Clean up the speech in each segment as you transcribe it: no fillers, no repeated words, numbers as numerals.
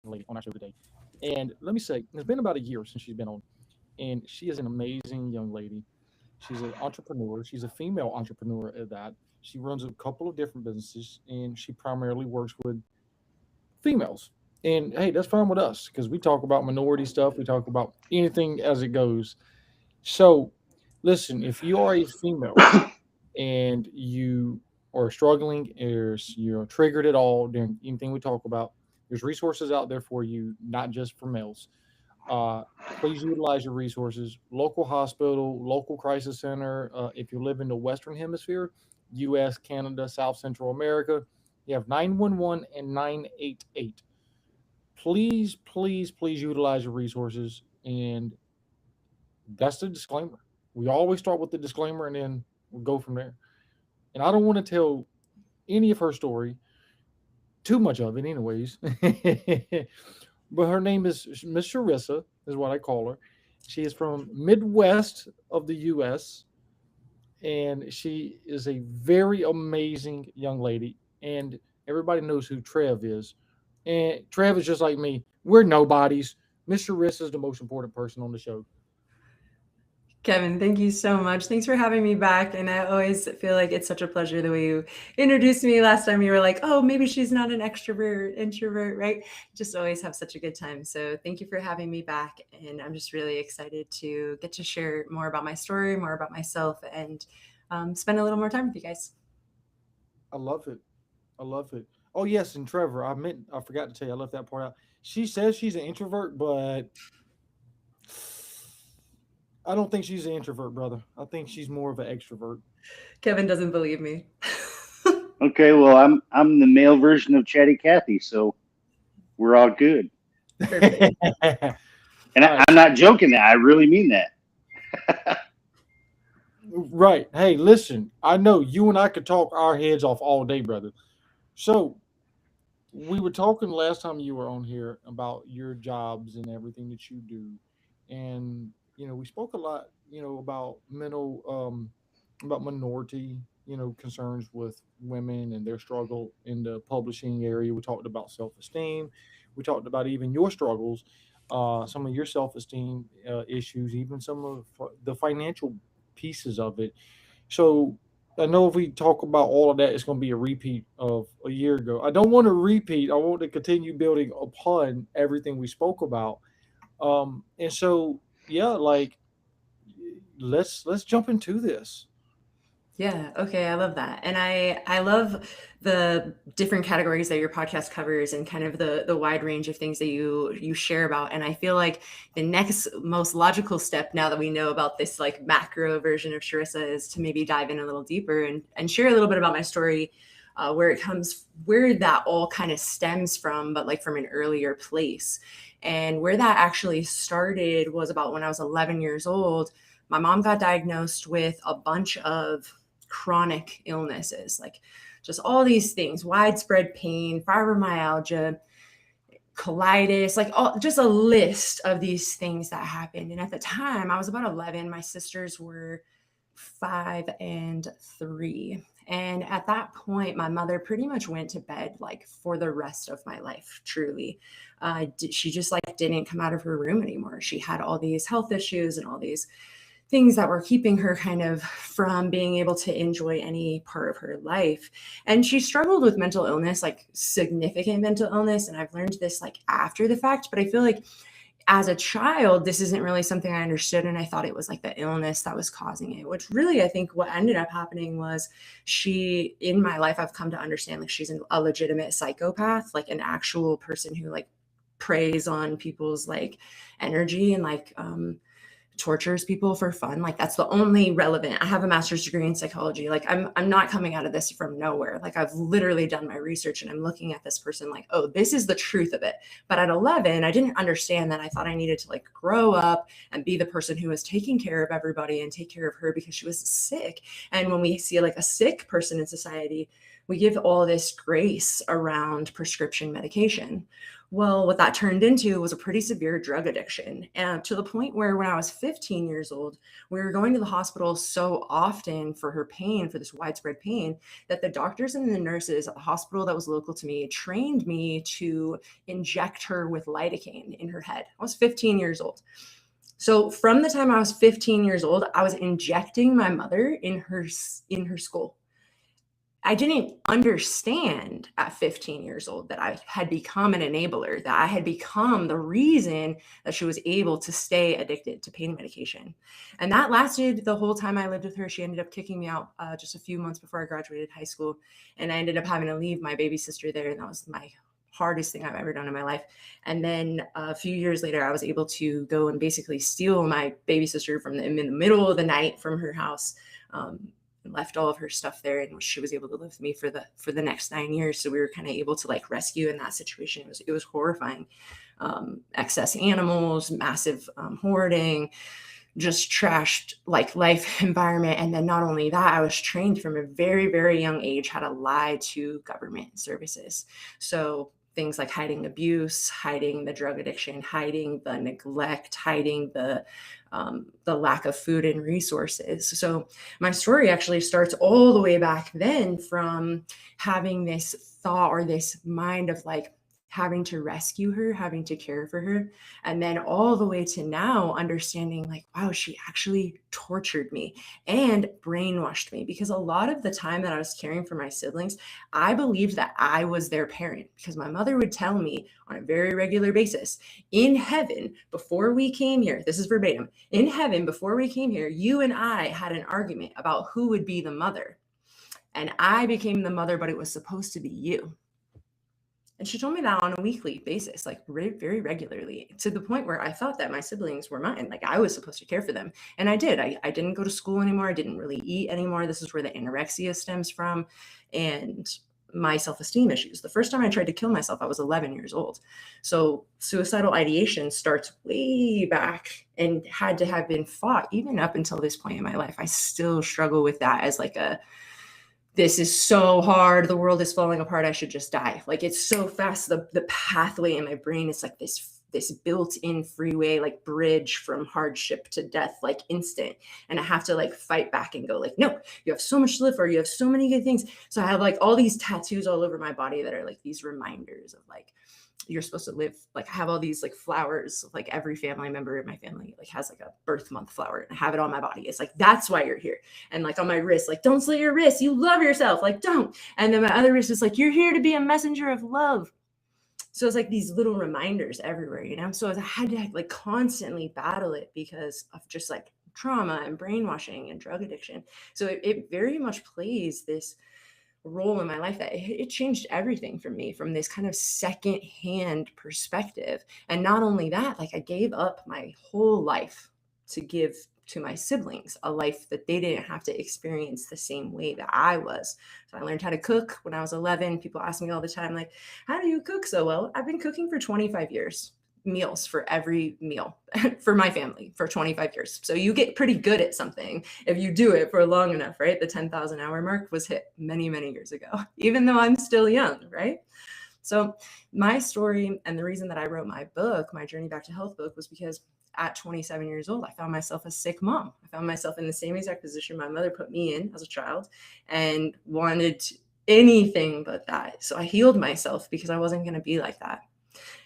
lady on our show today. And let me say, it's been about a year since she's been on, and she is an amazing young lady. She's an entrepreneur. She's a female entrepreneur at that. She runs a couple of different businesses, and she primarily works with females. And hey, that's fine with us because we talk about minority stuff. We talk about anything as it goes. So, listen, if you are a female and you are struggling, or you're triggered at all during anything we talk about, there's resources out there for you, not just for males. Uh, Please utilize your resources. Local hospital, local crisis center. If you live in the Western Hemisphere, U.S., Canada, South Central America, you have 911 and 988. Please, please, please utilize your resources. And that's the disclaimer. We always start with the disclaimer and then we'll go from there. And I don't want to tell any of her story, too much of it, anyways. But her name is Miss Sharissa, is what I call her. She is from Midwest of the U.S. and she is a very amazing young lady. And everybody knows who Trev is. And Trev is just like me. We're nobodies. Miss Sharissa is the most important person on the show. Kevin, thank you so much. Thanks for having me back. And I always feel like it's such a pleasure the way you introduced me last time. You were like, oh, maybe she's not an extrovert, introvert, right? Just always have such a good time. So thank you for having me back. And I'm just really excited to get to share more about my story, more about myself, and spend a little more time with you guys. I love it. I love it. Oh yes, and Trevor, I forgot to tell you, I left that part out. She says she's an introvert, but I don't think she's an introvert, brother. I think she's more of an extrovert. Kevin doesn't believe me. Okay, well, I'm the male version of Chatty Cathy, so we're all good. Perfect. And All right. I'm not joking. I really mean that. Right. Hey, listen, I know you and I could talk our heads off all day, brother. So, we were talking last time you were on here about your jobs and everything that you do. And, we spoke a lot, about minority, concerns with women and their struggle in the publishing area. We talked about self esteem. We talked about even your struggles, some of your self esteem issues, even some of the financial pieces of it. So I know if we talk about all of that, it's going to be a repeat of a year ago. I don't want to repeat. I want to continue building upon everything we spoke about. And so, yeah, like let's jump into this. Yeah, okay, I love that. And I love the different categories that your podcast covers and kind of the wide range of things that you share about. And I feel like the next most logical step now that we know about this like macro version of Sharissa is to maybe dive in a little deeper and share a little bit about my story, where that all kind of stems from, but like from an earlier place. And where that actually started was about when I was 11 years old. My mom got diagnosed with a bunch of chronic illnesses, like just all these things, widespread pain, fibromyalgia, colitis, like all just a list of these things that happened. And at the time, I was about 11. My sisters were 5 and 3. And at that point, my mother pretty much went to bed like for the rest of my life, truly. She just like didn't come out of her room anymore. She had all these health issues and all these things that were keeping her kind of from being able to enjoy any part of her life. And she struggled with mental illness, like significant mental illness. And I've learned this like after the fact, but I feel like as a child, this isn't really something I understood. And I thought it was like the illness that was causing it, which really, I think what ended up happening was in my life, I've come to understand like she's a legitimate psychopath, like an actual person who like preys on people's like energy and like, tortures people for fun. Like that's the only relevant. I have a master's degree in psychology. Like I'm not coming out of this from nowhere. Like I've literally done my research and I'm looking at this person like, oh, this is the truth of it. But at 11, I didn't understand that. I thought I needed to like grow up and be the person who was taking care of everybody and take care of her because she was sick. And when we see like a sick person in society, we give all this grace around prescription medication. Well, what that turned into was a pretty severe drug addiction, and to the point where when I was 15 years old, we were going to the hospital so often for her pain, for this widespread pain, that the doctors and the nurses at the hospital that was local to me trained me to inject her with lidocaine in her head. I was 15 years old. So from the time I was 15 years old, I was injecting my mother in her skull. I didn't understand at 15 years old that I had become an enabler, that I had become the reason that she was able to stay addicted to pain medication. And that lasted the whole time I lived with her. She ended up kicking me out just a few months before I graduated high school. And I ended up having to leave my baby sister there. And that was my hardest thing I've ever done in my life. And then a few years later, I was able to go and basically steal my baby sister in the middle of the night from her house. Left all of her stuff there, and she was able to live with me for the next 9 years. So we were kind of able to like rescue in that situation. It was horrifying. Excess animals, massive hoarding, just trashed like life environment. And then not only that, I was trained from a very, very young age how to lie to government services. So things like hiding abuse, hiding the drug addiction, hiding the neglect, hiding the lack of food and resources. So my story actually starts all the way back then from having this thought or this mind of like having to rescue her, having to care for her. And then all the way to now understanding like, wow, she actually tortured me and brainwashed me, because a lot of the time that I was caring for my siblings, I believed that I was their parent, because my mother would tell me on a very regular basis, in heaven, before we came here, this is verbatim, in heaven, before we came here, you and I had an argument about who would be the mother. And I became the mother, but it was supposed to be you. And she told me that on a weekly basis, like very regularly, to the point where I thought that my siblings were mine. Like I was supposed to care for them. And I did. I didn't go to school anymore. I didn't really eat anymore. This is where the anorexia stems from. And my self-esteem issues. The first time I tried to kill myself, I was 11 years old. So suicidal ideation starts way back and had to have been fought even up until this point in my life. I still struggle with that as like this is so hard. The world is falling apart. I should just die. Like it's so fast. The pathway in my brain is like this built-in freeway, like bridge from hardship to death, like instant. And I have to like fight back and go like, no, you have so much to live for. You have so many good things. So I have like all these tattoos all over my body that are like these reminders of like, you're supposed to live. Like I have all these like flowers, like every family member in my family like has like a birth month flower, and I have it on my body. It's like, that's why you're here. And like on my wrist, like, don't slit your wrist. You love yourself. Like, don't. And then my other wrist is like, you're here to be a messenger of love. So it's like these little reminders everywhere, you know? So I had to like constantly battle it because of just like trauma and brainwashing and drug addiction. So it very much plays this role in my life that it changed everything for me from this kind of secondhand perspective. And not only that, like I gave up my whole life to give to my siblings a life that they didn't have to experience the same way that I was. So I learned how to cook when I was 11. People ask me all the time, like, how do you cook so well? I've been cooking for 25 years. Meals for every meal for my family for 25 years. So you get pretty good at something if you do it for long enough, right? The 10,000 hour mark was hit many, many years ago, even though I'm still young, right? So my story and the reason that I wrote my book, my Journey Back to Health book, was because at 27 years old, I found myself a sick mom. I found myself in the same exact position my mother put me in as a child and wanted anything but that. So I healed myself because I wasn't going to be like that.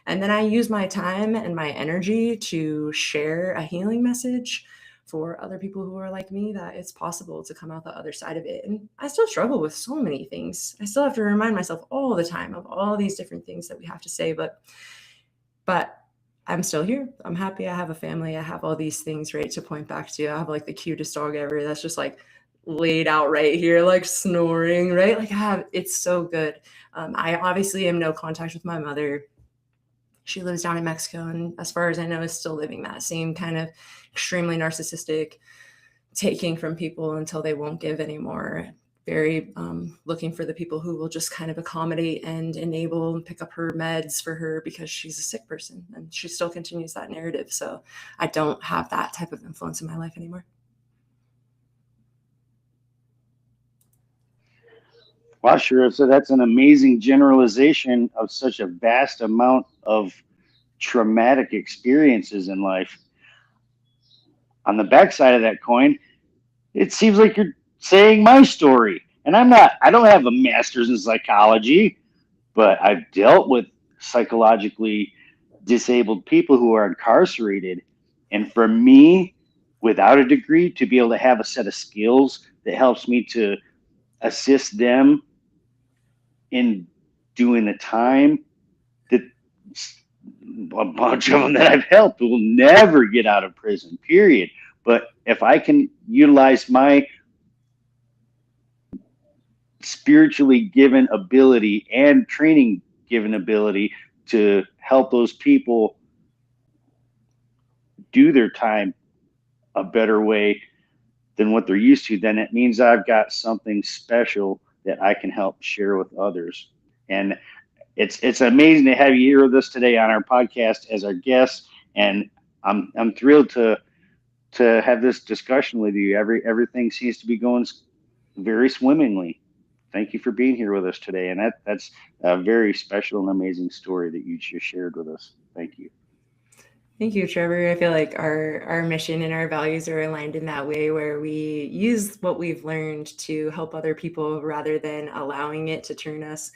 And then I use my time and my energy to share a healing message for other people who are like me, that it's possible to come out the other side of it. And I still struggle with so many things. I still have to remind myself all the time of all these different things that we have to say, but I'm still here. I'm happy. I have a family. I have all these things, right, to point back to. I have like the cutest dog ever. That's just like laid out right here, like snoring, right? Like it's so good. I obviously am no contact with my mother. She lives down in Mexico, and as far as I know, is still living that same kind of extremely narcissistic, taking from people until they won't give anymore. Very looking for the people who will just kind of accommodate and enable and pick up her meds for her because she's a sick person, and she still continues that narrative. So I don't have that type of influence in my life anymore. Wow, sure. So that's an amazing generalization of such a vast amount of traumatic experiences in life. On the backside of that coin, it seems like you're saying my story. And I don't have a master's in psychology, but I've dealt with psychologically disabled people who are incarcerated. And for me, without a degree, to be able to have a set of skills that helps me to assist them in doing the time that a bunch of them that I've helped will never get out of prison, period. But if I can utilize my spiritually given ability and training given ability to help those people do their time a better way than what they're used to, then it means I've got something special that I can help share with others. And it's amazing to have you here with us today on our podcast as our guest. And I'm thrilled to have this discussion with you. Everything seems to be going very swimmingly. Thank you for being here with us today. And that's a very special and amazing story that you just shared with us. Thank you. Thank you, Trevor. I feel like our mission and our values are aligned in that way, where we use what we've learned to help other people rather than allowing it to turn us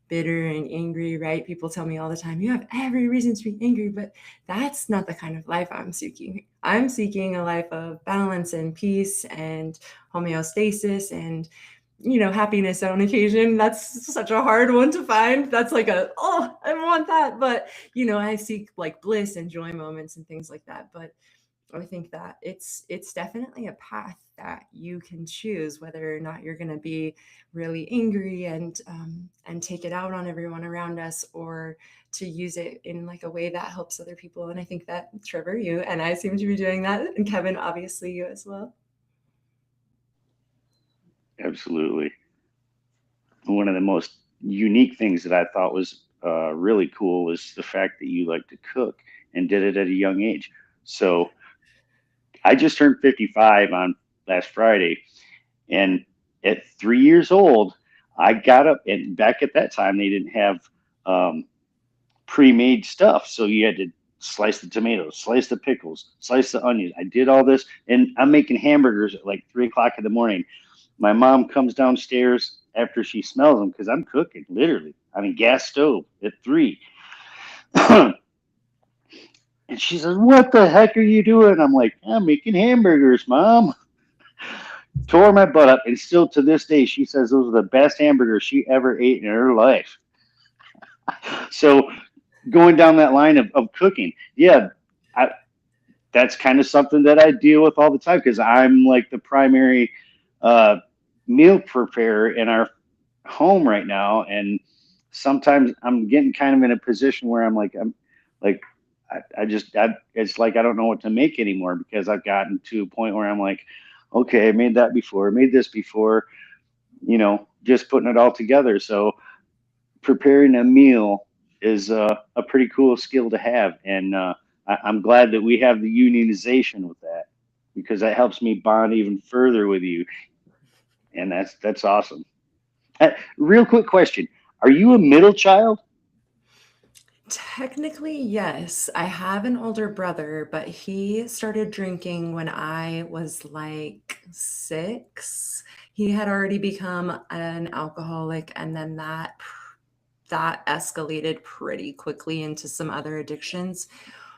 bitter and angry, right? People tell me all the time, you have every reason to be angry, but that's not the kind of life I'm seeking. I'm seeking a life of balance and peace and homeostasis and happiness on occasion. That's such a hard one to find. That's like I want that. But, I seek like bliss and joy moments and things like that. But I think that it's definitely a path that you can choose, whether or not you're going to be really angry and take it out on everyone around us, or to use it in like a way that helps other people. And I think that Trevor, you and I seem to be doing that, and Kevin, obviously you as well. Absolutely. One of the most unique things that I thought was really cool was the fact that you like to cook and did it at a young age. So I just turned 55 on last Friday, and at 3 years old, I got up, and back at that time they didn't have pre-made stuff, so you had to slice the tomatoes, slice the pickles, slice the onions. I did all this, and I'm making hamburgers at like 3 o'clock in the morning. My mom comes downstairs after she smells them because I'm cooking, literally. I mean, gas stove at 3. And she says, "What the heck are you doing?" I'm like, "I'm making hamburgers, Mom." Tore my butt up, and still to this day, she says those are the best hamburgers she ever ate in her life. So going down that line of cooking, yeah, that's kind of something that I deal with all the time because I'm like the primary meal preparer in our home right now, and sometimes I'm getting kind of in a position where I'm like it's like I don't know what to make anymore because I've gotten to a point where I'm like, okay, I made that before, I made this before, just putting it all together. So preparing a meal is a pretty cool skill to have, and I'm glad that we have the unionization with that because that helps me bond even further with you, and that's awesome. Real quick question: are you a middle child? Technically, yes. I have an older brother, but he started drinking when I was like 6. He had already become an alcoholic, and then that escalated pretty quickly into some other addictions,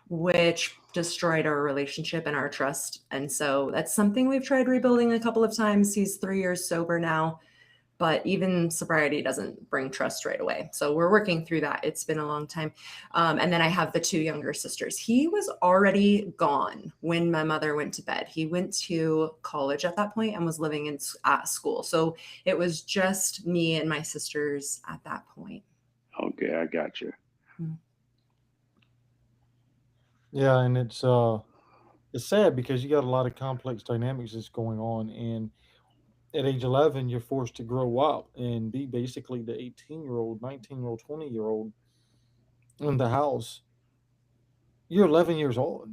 which destroyed our relationship and our trust. And so that's something we've tried rebuilding a couple of times. He's 3 years sober now, but even sobriety doesn't bring trust right away. So we're working through that. It's been a long time. And then I have the 2 younger sisters. He was already gone when my mother went to bed. He went to college at that point and was living at school. So it was just me and my sisters at that point. Okay, I got you. Yeah, and it's sad because you got a lot of complex dynamics that's going on, and at age 11 you're forced to grow up and be basically the 18-year-old, 19-year-old, 20-year-old in the house. You're 11 years old.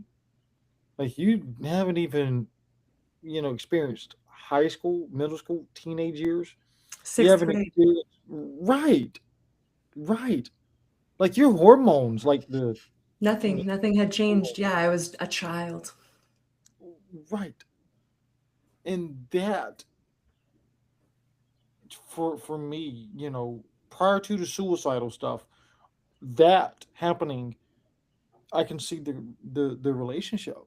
Like you haven't even experienced high school, middle school, teenage years. You Sixth haven't grade. experienced, right, right. Like your hormones, like the, Nothing had changed. Yeah, I was a child. right. And that for me, prior to the suicidal stuff, that happening, I can see the relationship.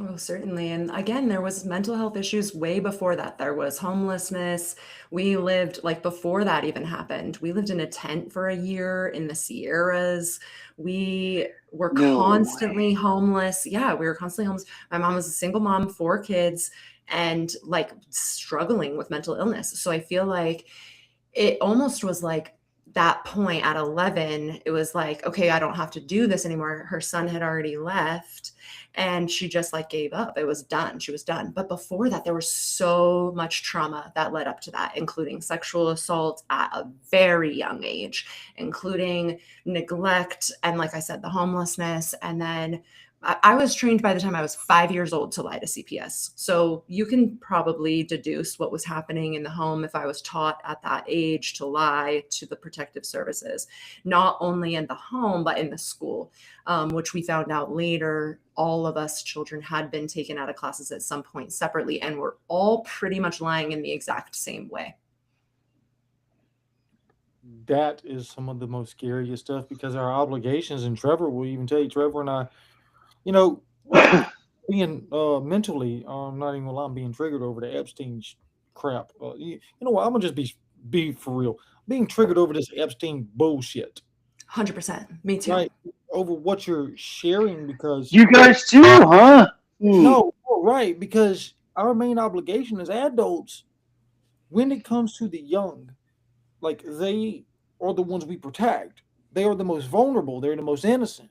Oh, certainly. And again, there was mental health issues way before that. There was homelessness. We lived like before that even happened. We lived in a tent for a year in the Sierras. We were No constantly way. homeless. Yeah, we were constantly homeless. My mom was a single mom, 4 kids, and like struggling with mental illness. So I feel like it almost was like that point at 11, it was like, okay, I don't have to do this anymore. Her son had already left and she just like gave up. It was done. She was done. But before that, there was so much trauma that led up to that, including sexual assault at a very young age, including neglect. And like I said, the homelessness. And then I was trained by the time I was 5 years old to lie to CPS. So you can probably deduce what was happening in the home if I was taught at that age to lie to the protective services, not only in the home, but in the school, which we found out later. All of us children had been taken out of classes at some point separately, and we're all pretty much lying in the exact same way. That is some of the most scariest stuff because our obligations, and Trevor will even tell you, Trevor and I, you know, being mentally, not even gonna lie, I'm being triggered over the Epstein crap. You know what? I'm gonna just be for real. Being triggered over this Epstein bullshit, 100%. Me too. right? Over what you're sharing because You guys too, huh? Hmm. no, right? Because our main obligation as adults, when it comes to the young, like they are the ones we protect. They are the most vulnerable. They're the most innocent.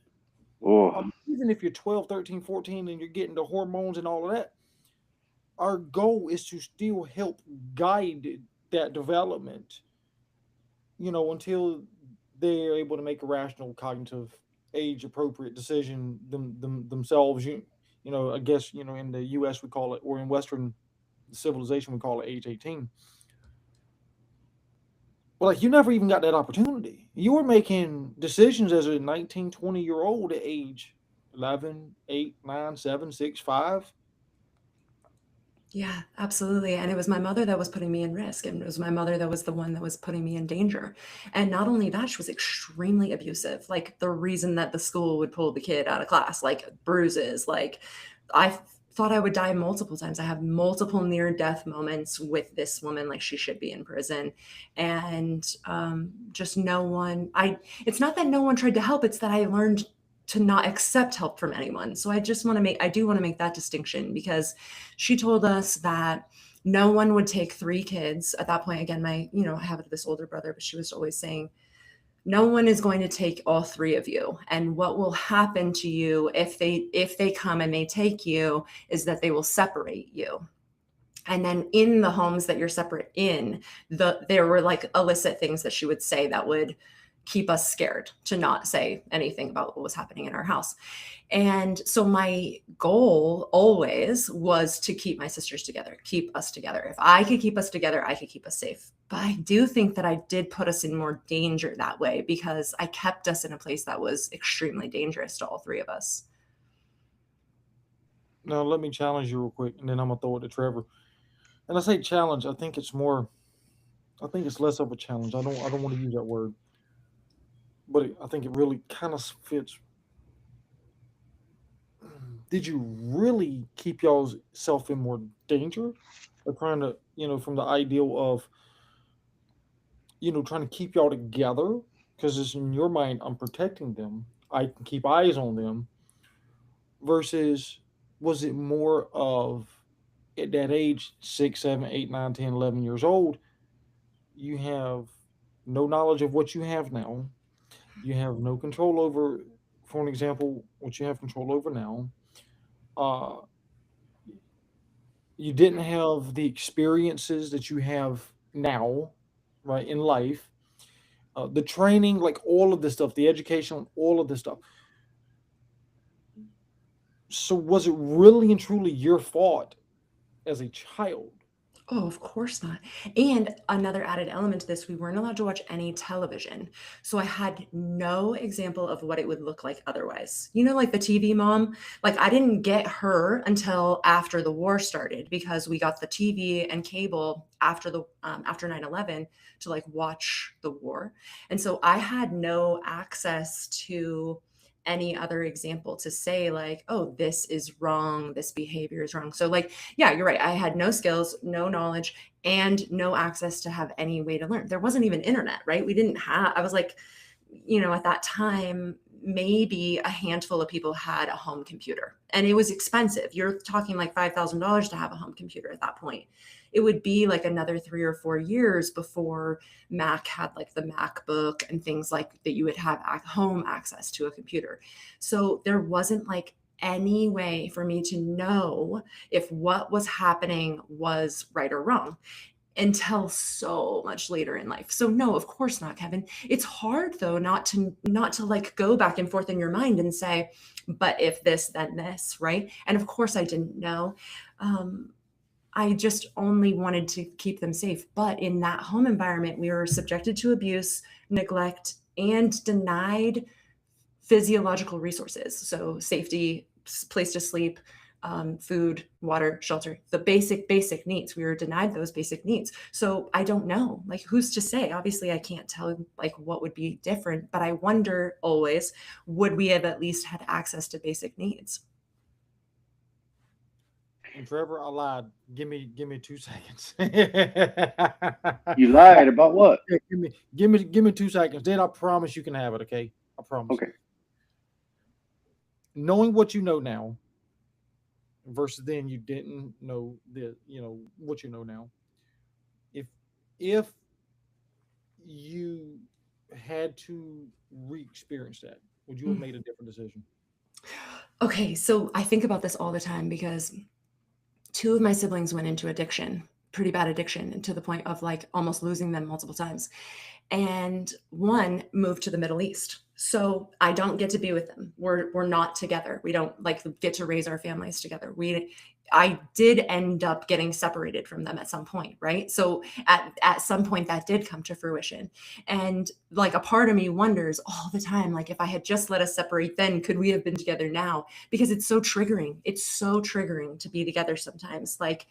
Oh, Even if you're 12, 13, 14, and you're getting the hormones and all of that, our goal is to still help guide that development, until they're able to make a rational, cognitive, age appropriate decision themselves. I guess, in the US we call it, or in Western civilization we call it age 18. Well, like you never even got that opportunity. You were making decisions as a 19, 20-year old at age 11, 8, 9, 7, 6, 5. Yeah, absolutely. And it was my mother that was putting me in risk. And it was my mother that was the one that was putting me in danger. And not only that, she was extremely abusive. Like the reason that the school would pull the kid out of class, like bruises, like I thought I would die multiple times. I have multiple near death moments with this woman, like she should be in prison. And just no one, it's not that no one tried to help, it's that I learned to not accept help from anyone. So I do want to make that distinction because she told us that no one would take 3 kids at that point. Again, I have this older brother, but she was always saying, no one is going to take all 3 of you. And what will happen to you if they come and they take you is that they will separate you. And then in the homes that you're separate in, there were like illicit things that she would say that would keep us scared to not say anything about what was happening in our house. And so my goal always was to keep my sisters together, keep us together. If I could keep us together, I could keep us safe. But I do think that I did put us in more danger that way because I kept us in a place that was extremely dangerous to all 3 of us. Now, let me challenge you real quick, and then I'm going to throw it to Trevor. And I say challenge, I think it's less of a challenge. I don't want to use that word, but I think it really kind of fits. Did you really keep y'all's self in more danger? Or trying to, from the ideal of, trying to keep y'all together? Because it's in your mind, I'm protecting them. I can keep eyes on them. Versus, was it more of at that age, 6, 7, 8, 9, 10, 11 years old, you have no knowledge of what you have now. You have no control over, for an example, what you have control over now. Uh, you didn't have the experiences that you have now, right, in life. The training, like all of this stuff, the education, all of this stuff. So was it really and truly your fault as a child? Oh, of course not. And another added element to this, we weren't allowed to watch any television. So I had no example of what it would look like otherwise. You know, like the TV mom, like I didn't get her until after the war started because we got the TV and cable after the after 9/11 to like watch the war. And so I had no access to any other example to say like, oh, this is wrong, this behavior is wrong. So like, yeah, you're right. I had no skills, no knowledge, and no access to have any way to learn. There wasn't even internet, right? We didn't have, I was like, at that time, maybe a handful of people had a home computer and it was expensive. You're talking like $5,000 to have a home computer at that point. It would be like another 3 or 4 years before Mac had like the MacBook and things like that you would have at home access to a computer. So there wasn't like any way for me to know if what was happening was right or wrong until so much later in life. So no, of course not, Kevin. It's hard though not to like go back and forth in your mind and say, but if this, then this, right? And of course I didn't know. I just only wanted to keep them safe. But in that home environment, we were subjected to abuse, neglect, and denied physiological resources. So safety, place to sleep, food, water, shelter, the basic needs. We were denied those basic needs. So I don't know, like who's to say? Obviously I can't tell like what would be different, but I wonder always, would we have at least had access to basic needs? And Trevor, I lied. Give me 2 seconds. You lied about what? Yeah, give me 2 seconds. Then I promise you can have it. Okay, I promise. Okay. Knowing what you know now versus then you didn't know what you know now. If if you had to re-experience that, would you have Mm. made a different decision? Okay, so I think about this all the time because two of my siblings went into addiction, pretty bad addiction, and to the point of like almost losing them multiple times. And one moved to the Middle East. So I don't get to be with them. We're not together. We don't like get to raise our families together. I did end up getting separated from them at some point, right? So at some point that did come to fruition. And like a part of me wonders all the time, like if I had just let us separate then, could we have been together now? Because it's so triggering. It's so triggering to be together sometimes. Like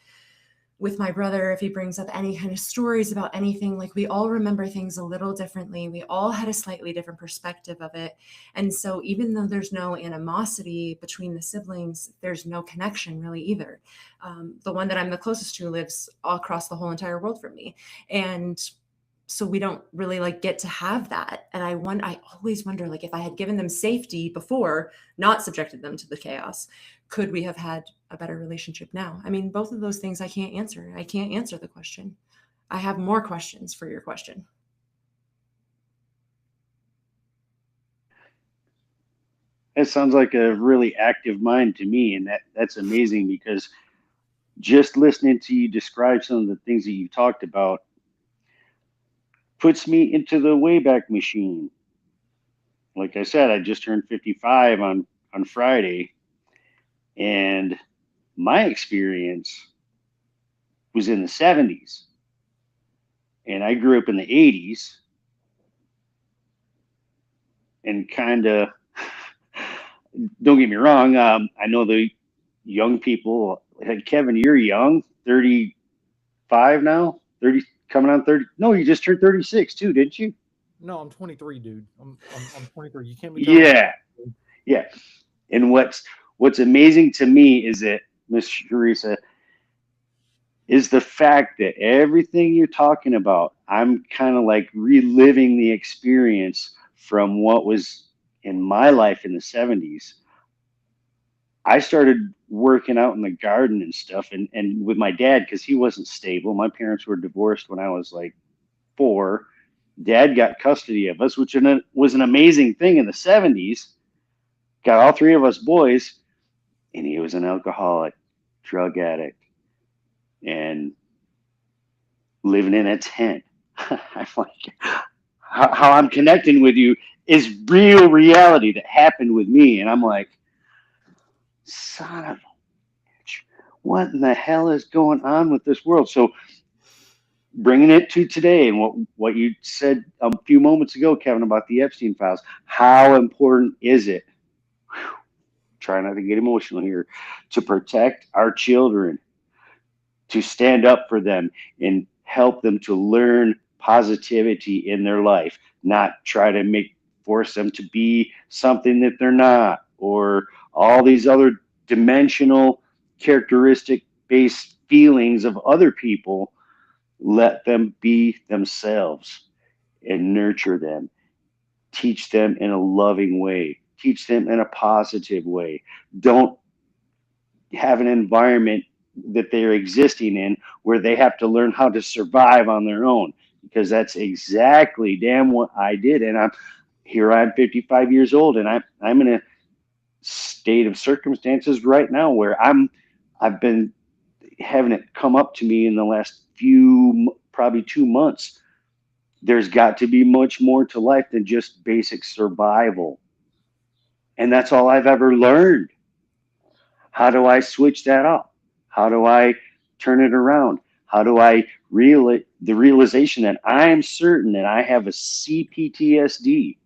with my brother, if he brings up any kind of stories about anything, like we all remember things a little differently. We all had a slightly different perspective of it. And so even though there's no animosity between the siblings, there's no connection really either. The one that I'm the closest to lives all across the whole entire world from me. And so we don't really like get to have that. And I always wonder, like, if I had given them safety before, not subjected them to the chaos, could we have had a better relationship now? I mean, both of those things I can't answer. I can't answer the question. I have more questions for your question. That sounds like a really active mind to me, and that's amazing because just listening to you describe some of the things that you talked about puts me into the Wayback Machine. Like I said, I just turned 55 on Friday, and my experience was in the 70s, and I grew up in the 80s, and kind of don't get me wrong. I know the young people. Like Kevin, you're young, 35 now, 30, coming on 30. No, you just turned 36 too, didn't you? No, I'm 23, dude. I'm 23. You can't be telling me. Yeah, yeah. And what's amazing to me is that Miss Teresa is the fact that everything you're talking about, I'm kind of like reliving the experience from what was in my life in the 70s. I started working out in the garden and stuff and with my dad because he wasn't stable. My parents were divorced when I was like 4. Dad got custody of us, which was an amazing thing in the 70s. Got all 3 of us boys, and he was an alcoholic, drug addict, and living in a tent. I'm like, how I'm connecting with you is real reality that happened with me. And I'm like, son of a bitch, what in the hell is going on with this world? So bringing it to today and what you said a few moments ago, Kevin, about the Epstein files. How important is it? Whew, try not to get emotional here, to protect our children, to stand up for them and help them to learn positivity in their life, not try to force them to be something that they're not, or all these other dimensional characteristic based feelings of other people. Let them be themselves and nurture them. Teach them in a loving way. Teach them in a positive way. Don't have an environment that they're existing in where they have to learn how to survive on their own, because that's exactly damn what I did. And I'm 55 years old, and I'm in a state of circumstances right now where I've been having it come up to me in the last probably 2 months. There's got to be much more to life than just basic survival. And that's all I've ever learned. How do I switch that up? How do I turn it around? How do I the realization that I'm certain that I have a CPTSD?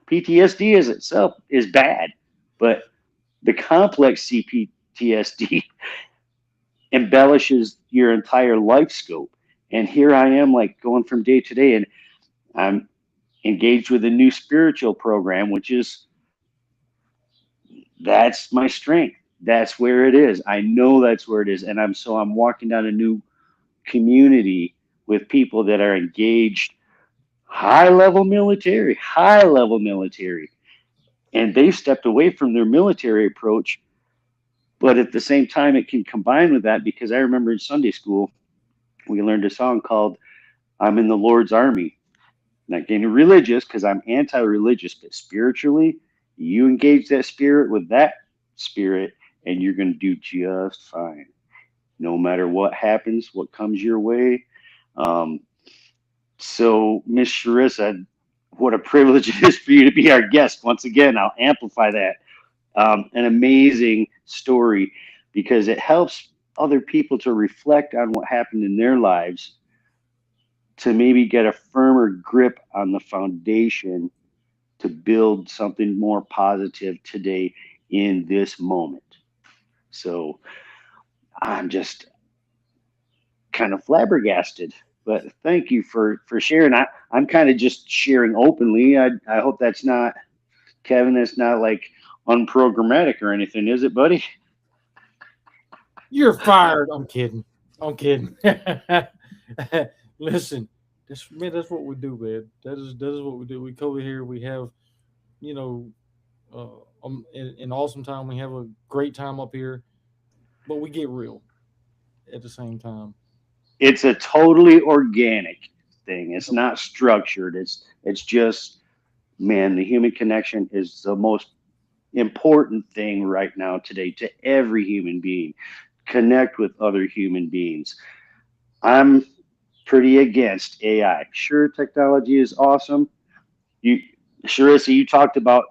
PTSD as itself is bad, but the complex CPTSD embellishes your entire life scope. And here I am, like going from day to day, and I'm engaged with a new spiritual program, which is that's my strength. That's where it is. I know that's where it is. And I'm walking down a new community with people that are engaged, high level military. And they've stepped away from their military approach. But at the same time, it can combine with that, because I remember in Sunday school, we learned a song called I'm in the Lord's Army. Not getting religious because I'm anti religious, but spiritually, you engage that spirit with that spirit, and you're going to do just fine. No matter what happens, what comes your way. Um, so, Miss Sharissa, what a privilege it is for you to be our guest. Once again, I'll amplify that. An amazing story, because it helps other people to reflect on what happened in their lives, to maybe get a firmer grip on the foundation to build something more positive today in this moment. So I'm just kind of flabbergasted. But thank you for sharing. I'm kind of just sharing openly. I hope that's not, Kevin, that's not like unprogrammatic or anything, is it, buddy? You're fired. I'm kidding. I'm kidding. Listen, that's what we do, man. That is what we do. We come over here. We have, you know, an awesome time. We have a great time up here, but we get real at the same time. It's a totally organic thing. It's not structured. It's just, man, the human connection is the most important thing right now today to every human being. Connect with other human beings. I'm pretty against AI. Sure, technology is awesome. You sure, so you talked about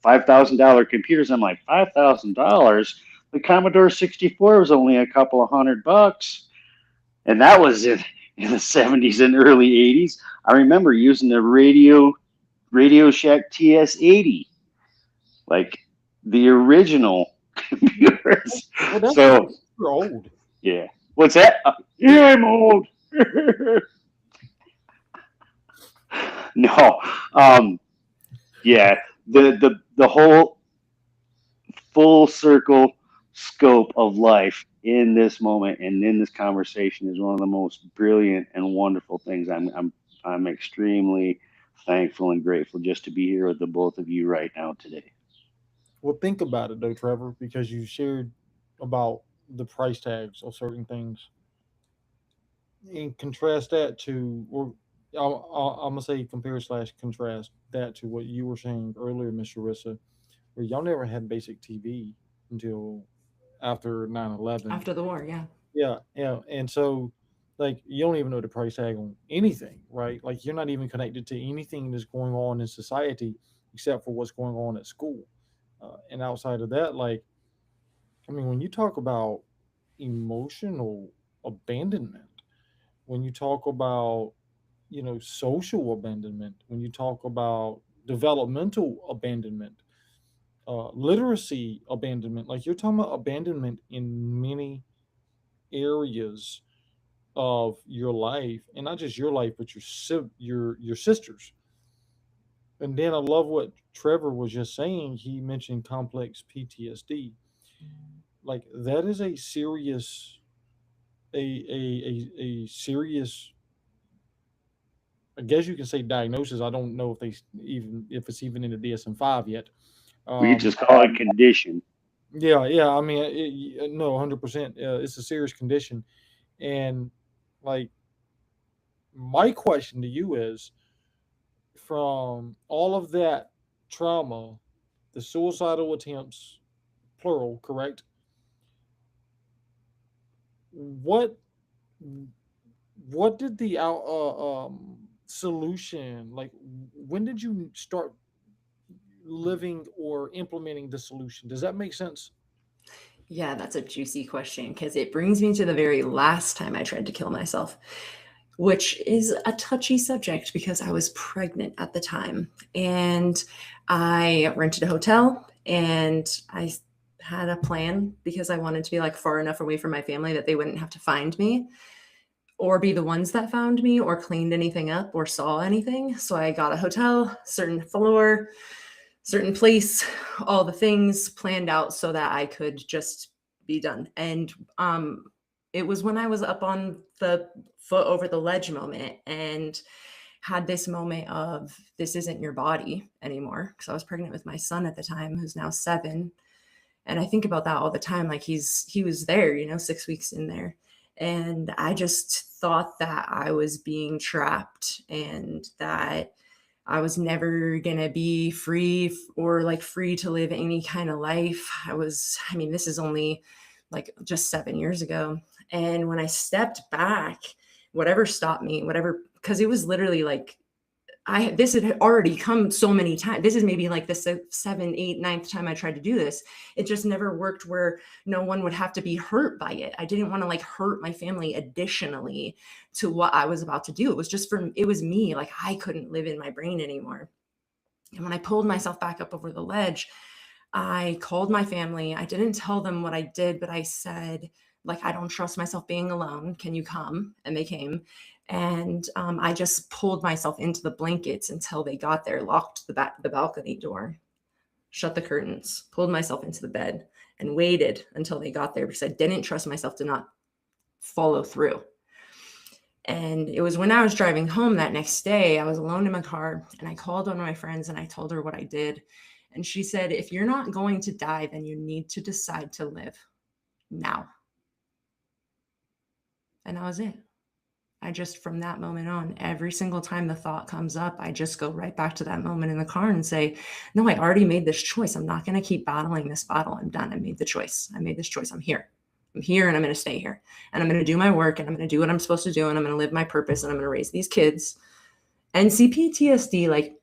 $5,000 computers. I'm like, $5,000. The Commodore 64 was only a couple of $100, and that was in the 70s and early 80s. I remember using the Radio Shack TS80, like the original computers. Well, that's because So you're old. yeah, what's that? Yeah, I'm old. No, um, yeah, the whole full circle scope of life in this moment and in this conversation is one of the most brilliant and wonderful things. I'm extremely thankful and grateful just to be here with the both of you right now today. Well, think about it though, Trevor, because you shared about the price tags of certain things, and contrast that to, or I'm gonna say compare slash contrast that to what you were saying earlier, Miss Charissa, where y'all never had basic TV until after 9/11. After the war, yeah. Yeah, yeah, and so like you don't even know the price tag on anything, right? Like you're not even connected to anything that's going on in society except for what's going on at school. And outside of that, like I mean, when you talk about emotional abandonment, when you talk about, social abandonment, when you talk about developmental abandonment, literacy abandonment, like you're talking about abandonment in many areas of your life, and not just your life, but your sisters. And then I love what Trevor was just saying. He mentioned complex PTSD. Like that is a serious, a serious. I guess you can say diagnosis. I don't know if even if it's even in the DSM-5 yet. We could Um, just call it condition. yeah, yeah. I mean, no, 100%. It's a serious condition, and like my question to you is, from all of that trauma, the suicidal attempts, plural, correct? What what did the solution, like? When did you start living or implementing the solution? Does that make sense? Yeah, that's a juicy question because it brings me to the very last time I tried to kill myself, which is a touchy subject because I was pregnant at the time. And I rented a hotel and I had a plan because I wanted to be like far enough away from my family that they wouldn't have to find me or be the ones that found me or cleaned anything up or saw anything. So I got a hotel, certain floor, certain place, all the things planned out so that I could just be done. And it was when I was up on the foot over the ledge moment and had this moment of this isn't your body anymore. Because I was pregnant with my son at the time, who's now 7. And I think about that all the time. Like he was there, 6 weeks in there. And I just thought that I was being trapped and that I was never going to be free or like free to live any kind of life. This is only like just 7 years ago. And when I stepped back, whatever stopped me, because it was literally like, this had already come so many times. This is maybe like the 7, 8, 9th time I tried to do this. It just never worked where no one would have to be hurt by it. I didn't want to like hurt my family additionally to what I was about to do. It was me. Like I couldn't live in my brain anymore. And when I pulled myself back up over the ledge, I called my family. I didn't tell them what I did, but I said, like, I don't trust myself being alone. Can you come? And they came. And I just pulled myself into the blankets until they got there, locked the balcony door, shut the curtains, pulled myself into the bed and waited until they got there because I didn't trust myself to not follow through. And it was when I was driving home that next day, I was alone in my car and I called one of my friends and I told her what I did. And she said, if you're not going to die, then you need to decide to live now. And that was it. I just, from that moment on, every single time the thought comes up, I just go right back to that moment in the car and say, no, I already made this choice. I'm not going to keep battling this battle. I'm done. I made the choice. I made this choice. I'm here. I'm here and I'm going to stay here. And I'm going to do my work and I'm going to do what I'm supposed to do. And I'm going to live my purpose and I'm going to raise these kids. And CPTSD, like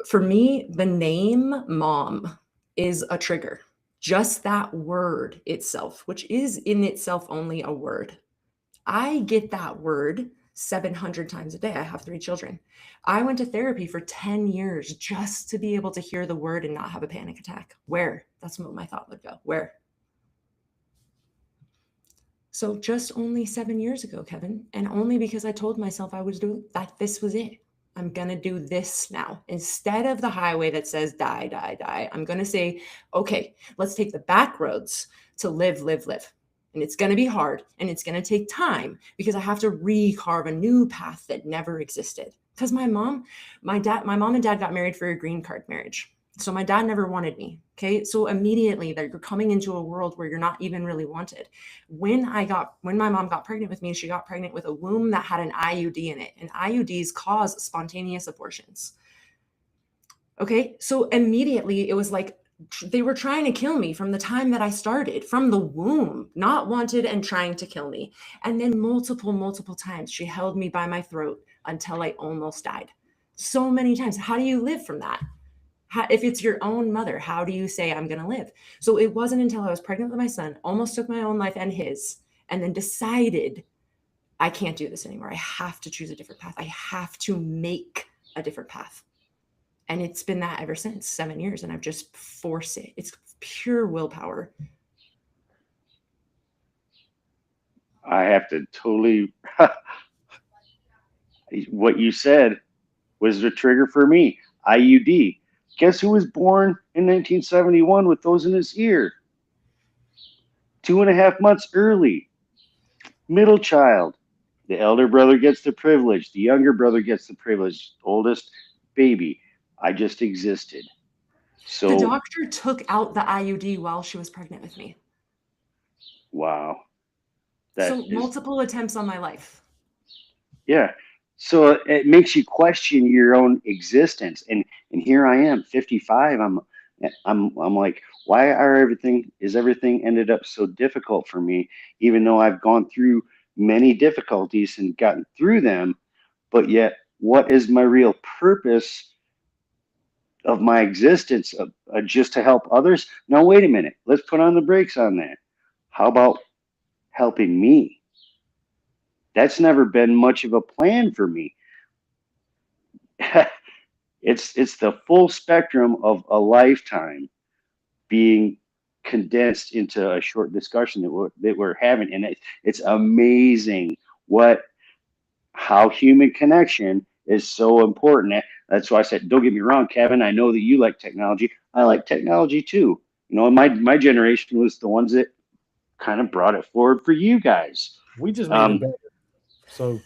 for me, the name mom is a trigger. Just that word itself, which is in itself only a word. I get that word 700 times a day. I have 3 children. I went to therapy for 10 years just to be able to hear the word and not have a panic attack. Where? That's what my thought would go. Where? So just only 7 years ago, Kevin, and only because I told myself I was doing that, this was it. I'm going to do this now. Instead of the highway that says die, die, die, I'm going to say, okay, let's take the back roads to live, live, live. And it's going to be hard and it's going to take time because I have to recarve a new path that never existed. Because my mom and dad got married for a green card marriage. So my dad never wanted me. Okay. So immediately you're coming into a world where you're not even really wanted. When my mom got pregnant with me, she got pregnant with a womb that had an IUD in it, and IUDs cause spontaneous abortions. Okay. So immediately it was like, they were trying to kill me from the time that I started, from the womb, not wanted and trying to kill me. And then multiple times she held me by my throat until I almost died. So many times. How do you live from that? If it's your own mother, how do you say I'm going to live? So it wasn't until I was pregnant with my son, almost took my own life and his, and then decided I can't do this anymore. I have to choose a different path. I have to make a different path. And it's been that ever since 7 years. And I've just forced it. It's pure willpower. I have to totally, what you said was the trigger for me. IUD. Guess who was born in 1971 with those in his ear? 2.5 months early. Middle child. The elder brother gets the privilege. The younger brother gets the privilege. Oldest baby. I just existed. So the doctor took out the IUD while she was pregnant with me. Wow. So multiple attempts on my life. Yeah. So it makes you question your own existence. And here I am, 55. I'm like, why are everything ended up so difficult for me, even though I've gone through many difficulties and gotten through them, but yet what is my real purpose of my existence? Just to help others? Now, wait a minute. Let's put on the brakes on that. How about helping me? That's never been much of a plan for me. It's the full spectrum of a lifetime being condensed into a short discussion that we're having, and it's amazing how human connection is so important. That's why I said, don't get me wrong, Kevin. I know that you like technology. I like technology too. You know, my generation was the ones that kind of brought it forward for you guys. We just made it better. So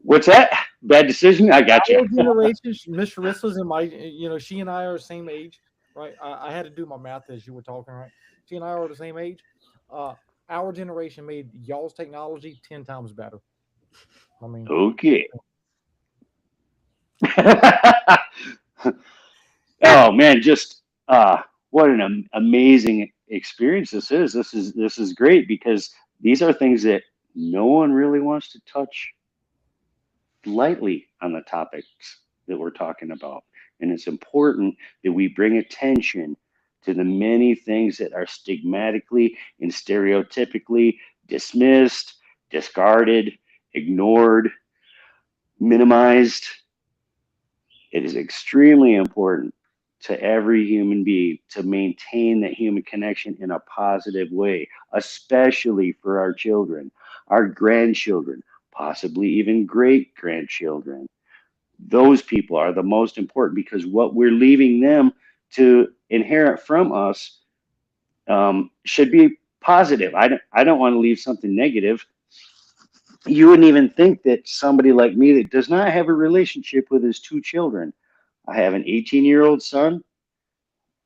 what's that? Bad decision? I got you. Our generation, Miss Sharissa's and my, she and I are the same age, right? I had to do my math as you were talking, right? She and I are the same age. Our generation made y'all's technology 10 times better. I mean, okay. Oh man, just what an amazing experience this is. This is great because these are things that no one really wants to touch lightly on the topics that we're talking about. And it's important that we bring attention to the many things that are stigmatically and stereotypically dismissed, discarded, ignored, minimized. It is extremely important to every human being to maintain that human connection in a positive way, especially for our children, our grandchildren, possibly even great grandchildren. Those people are the most important because what we're leaving them to inherit from us should be positive. I don't want to leave something negative. You wouldn't even think that somebody like me that does not have a relationship with his 2 children. I have an 18-year-old son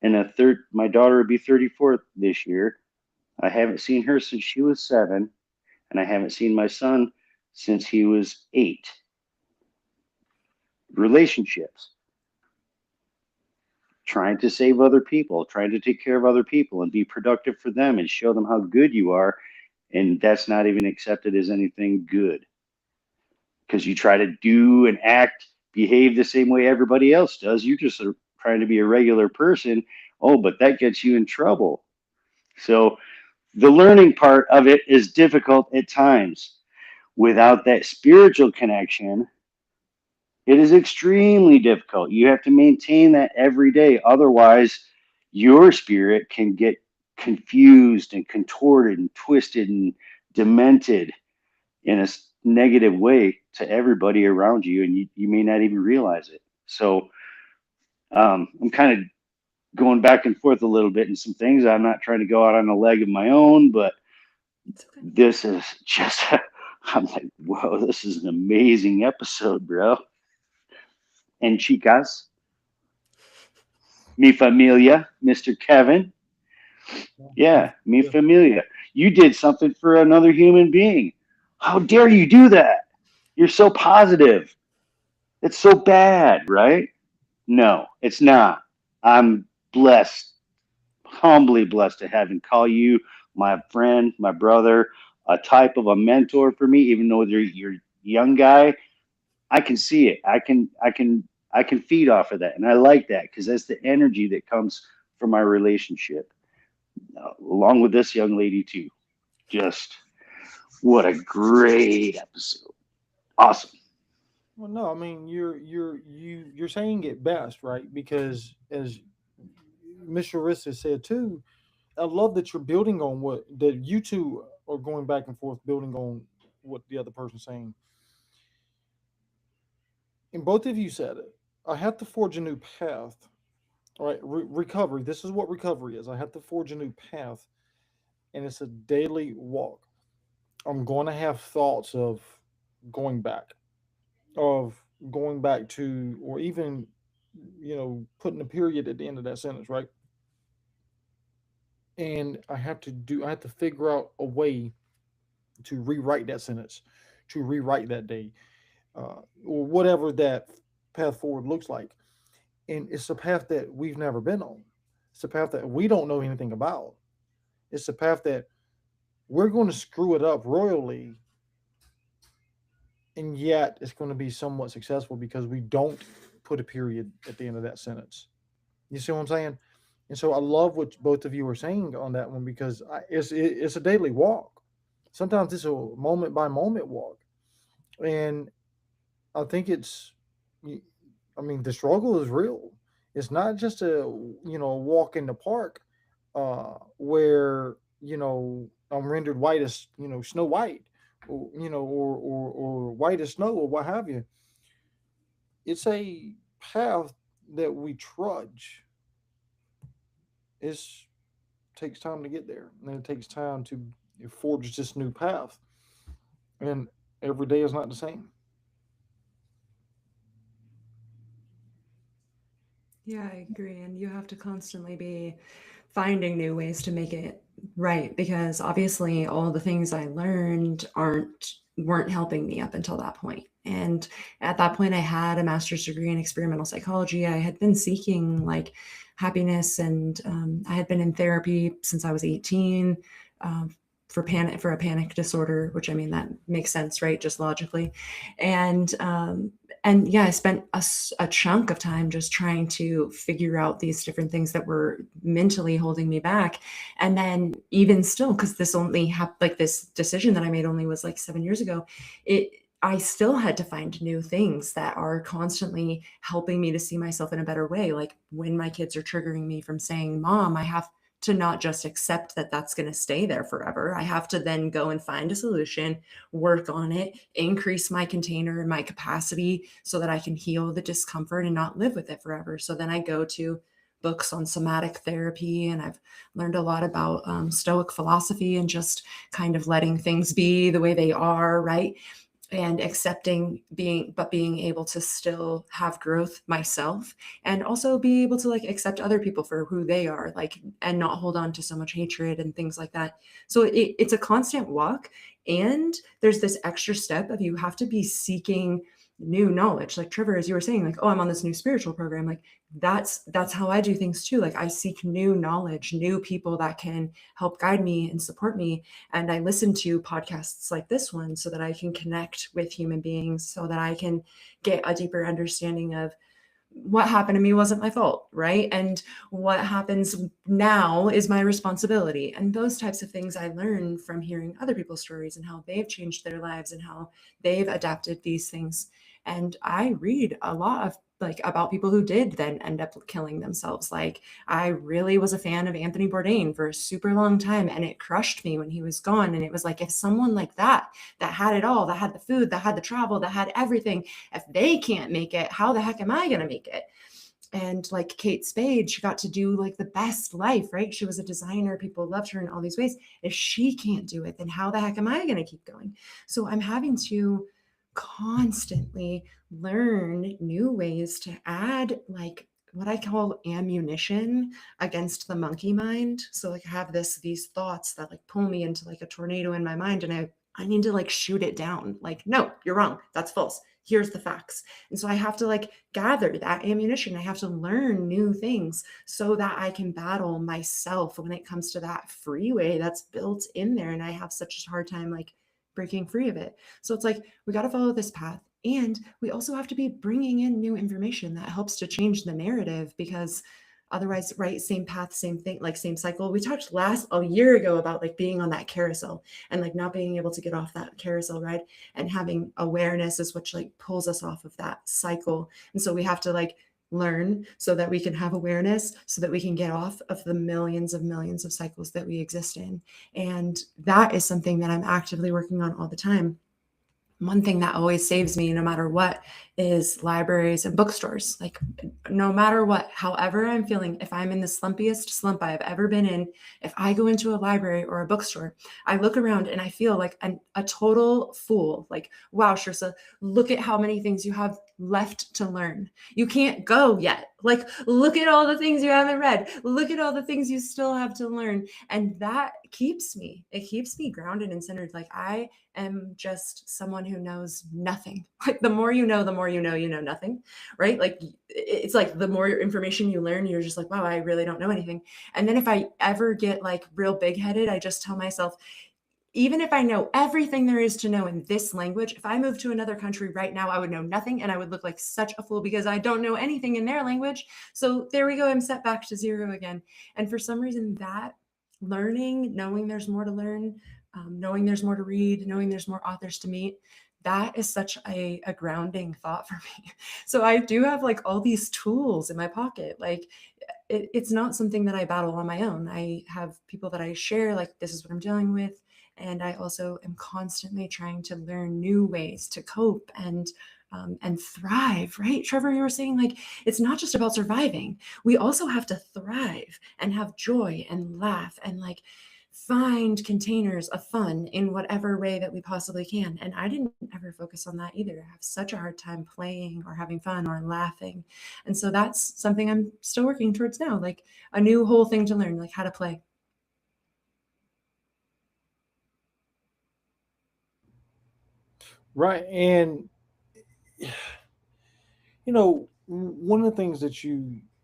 and my daughter will be 34 this year. I haven't seen her since she was 7, and I haven't seen my son since he was 8. Relationships. Trying to save other people, trying to take care of other people and be productive for them and show them how good you are. And that's not even accepted as anything good. Because you try to do and act, behave the same way everybody else does. You just are trying to be a regular person. Oh, but that gets you in trouble. So the learning part of it is difficult at times. Without that spiritual connection, it is extremely difficult. You have to maintain that every day. Otherwise, your spirit can get confused and contorted and twisted and demented in a negative way to everybody around you, and you may not even realize it. So I'm kind of going back and forth a little bit in some things. I'm not trying to go out on a leg of my own, but okay. This is just, I'm like, whoa, this is an amazing episode, bro. And chicas, mi familia, Mr. Kevin. Yeah, mi familia. You did something for another human being. How dare you do that? You're so positive. It's so bad, right? No, it's not. I'm blessed, humbly blessed to have and call you my friend, my brother, a type of a mentor for me, even though you're a young guy. I can see it. I can feed off of that. And I like that because that's the energy that comes from my relationship, along with this young lady too. Just what a great episode. Awesome. Well, no, I mean you're saying it best, right? Because as Mr. Rissa said too, I love that you're building on what that you two are going back and forth, building on what the other person's saying. And both of you said it. I have to forge a new path. All right, recovery. This is what recovery is. I have to forge a new path, and it's a daily walk. I'm going to have thoughts of going back, of going back to, or even, putting a period at the end of that sentence, right? And I have to figure out a way to rewrite that sentence, to rewrite that day, or whatever that path forward looks like. And it's a path that we've never been on. It's a path that we don't know anything about. It's a path that we're going to screw it up royally, and yet it's going to be somewhat successful because we don't put a period at the end of that sentence. You see what I'm saying? And so I love what both of you are saying on that one because it's a daily walk. Sometimes it's a moment by moment walk, and I think I mean, the struggle is real. It's not just a walk in the park, where I'm rendered white as Snow White, or or white as snow or what have you. It's a path that we trudge. It takes time to get there, and it takes time to forge this new path. And every day is not the same. Yeah, I agree. And you have to constantly be finding new ways to make it right because obviously all the things I learned weren't helping me up until that point. And at that point I had a master's degree in experimental psychology. I had been seeking like happiness and I had been in therapy since I was 18. For a panic disorder, which I mean that makes sense, right? Just logically, and yeah, I spent a chunk of time just trying to figure out these different things that were mentally holding me back, and then even still, because this only happened, like this decision that I made only was like 7 years ago, it. I still had to find new things that are constantly helping me to see myself in a better way. Like when my kids are triggering me from saying, "Mom," I have to not just accept that that's going to stay there forever. I have to then go and find a solution, work on it, increase my container and my capacity so that I can heal the discomfort and not live with it forever. So then I go to books on somatic therapy, and I've learned a lot about Stoic philosophy and just kind of letting things be the way they are, right? And accepting being able to still have growth myself and also be able to like accept other people for who they are, like, and not hold on to so much hatred and things like that. So it's a constant walk, and there's this extra step of you have to be seeking new knowledge, like Trevor, as you were saying, like, oh, I'm on this new spiritual program. Like that's how I do things too. Like I seek new knowledge, new people that can help guide me and support me, and I listen to podcasts like this one so that I can connect with human beings, so that I can get a deeper understanding of what happened to me wasn't my fault, right? And what happens now is my responsibility. And those types of things I learn from hearing other people's stories and how they've changed their lives and how they've adapted these things. And I read a lot of like about people who did then end up killing themselves. Like I really was a fan of Anthony Bourdain for a super long time, and it crushed me when he was gone. And it was like, if someone like that had it all, that had the food, that had the travel, that had everything, if they can't make it, how the heck am I going to make it? And like Kate Spade, she got to do like the best life, right? She was a designer. People loved her in all these ways. If she can't do it, then how the heck am I going to keep going? So I'm having to constantly learn new ways to add like what I call ammunition against the monkey mind. So like I have these thoughts that like pull me into like a tornado in my mind, and I need to like shoot it down. Like, no, you're wrong. That's false. Here's the facts. And so I have to like gather that ammunition. I have to learn new things so that I can battle myself when it comes to that freeway that's built in there. And I have such a hard time like breaking free of it. So it's like, we got to follow this path. And we also have to be bringing in new information that helps to change the narrative, because Otherwise, right, same path, same thing, like same cycle. We talked a year ago about like being on that carousel and like not being able to get off that carousel ride, and having awareness is what like pulls us off of that cycle. And so we have to like learn so that we can have awareness, so that we can get off of the millions of cycles that we exist in. And that is something that I'm actively working on all the time. One thing that always saves me no matter what is libraries and bookstores. Like no matter what, however I'm feeling, if I'm in the slumpiest slump I've ever been in, if I go into a library or a bookstore, I look around and I feel like a total fool. Like, wow, Shersa, look at how many things you have left to learn. You can't go yet. Like, look at all the things you haven't read. Look at all the things you still have to learn. And that keeps me grounded and centered. Like I am just someone who knows nothing. Like the more you know nothing, right? Like it's like the more information you learn, you're just like, wow, I really don't know anything. And then if I ever get like real big headed, I just tell myself, even if I know everything there is to know in this language, if I moved to another country right now, I would know nothing and I would look like such a fool because I don't know anything in their language. So there we go. I'm set back to zero again. And for some reason, that learning, knowing there's more to learn, knowing there's more to read, knowing there's more authors to meet, that is such a grounding thought for me. So I do have like all these tools in my pocket. Like it's not something that I battle on my own. I have people that I share, like, this is what I'm dealing with. And I also am constantly trying to learn new ways to cope and thrive, right? Trevor, you were saying like, it's not just about surviving. We also have to thrive and have joy and laugh and like find containers of fun in whatever way that we possibly can. And I didn't ever focus on that either. I have such a hard time playing or having fun or laughing. And so that's something I'm still working towards now, like a new whole thing to learn, like how to play. Right. And, you know, one of the things that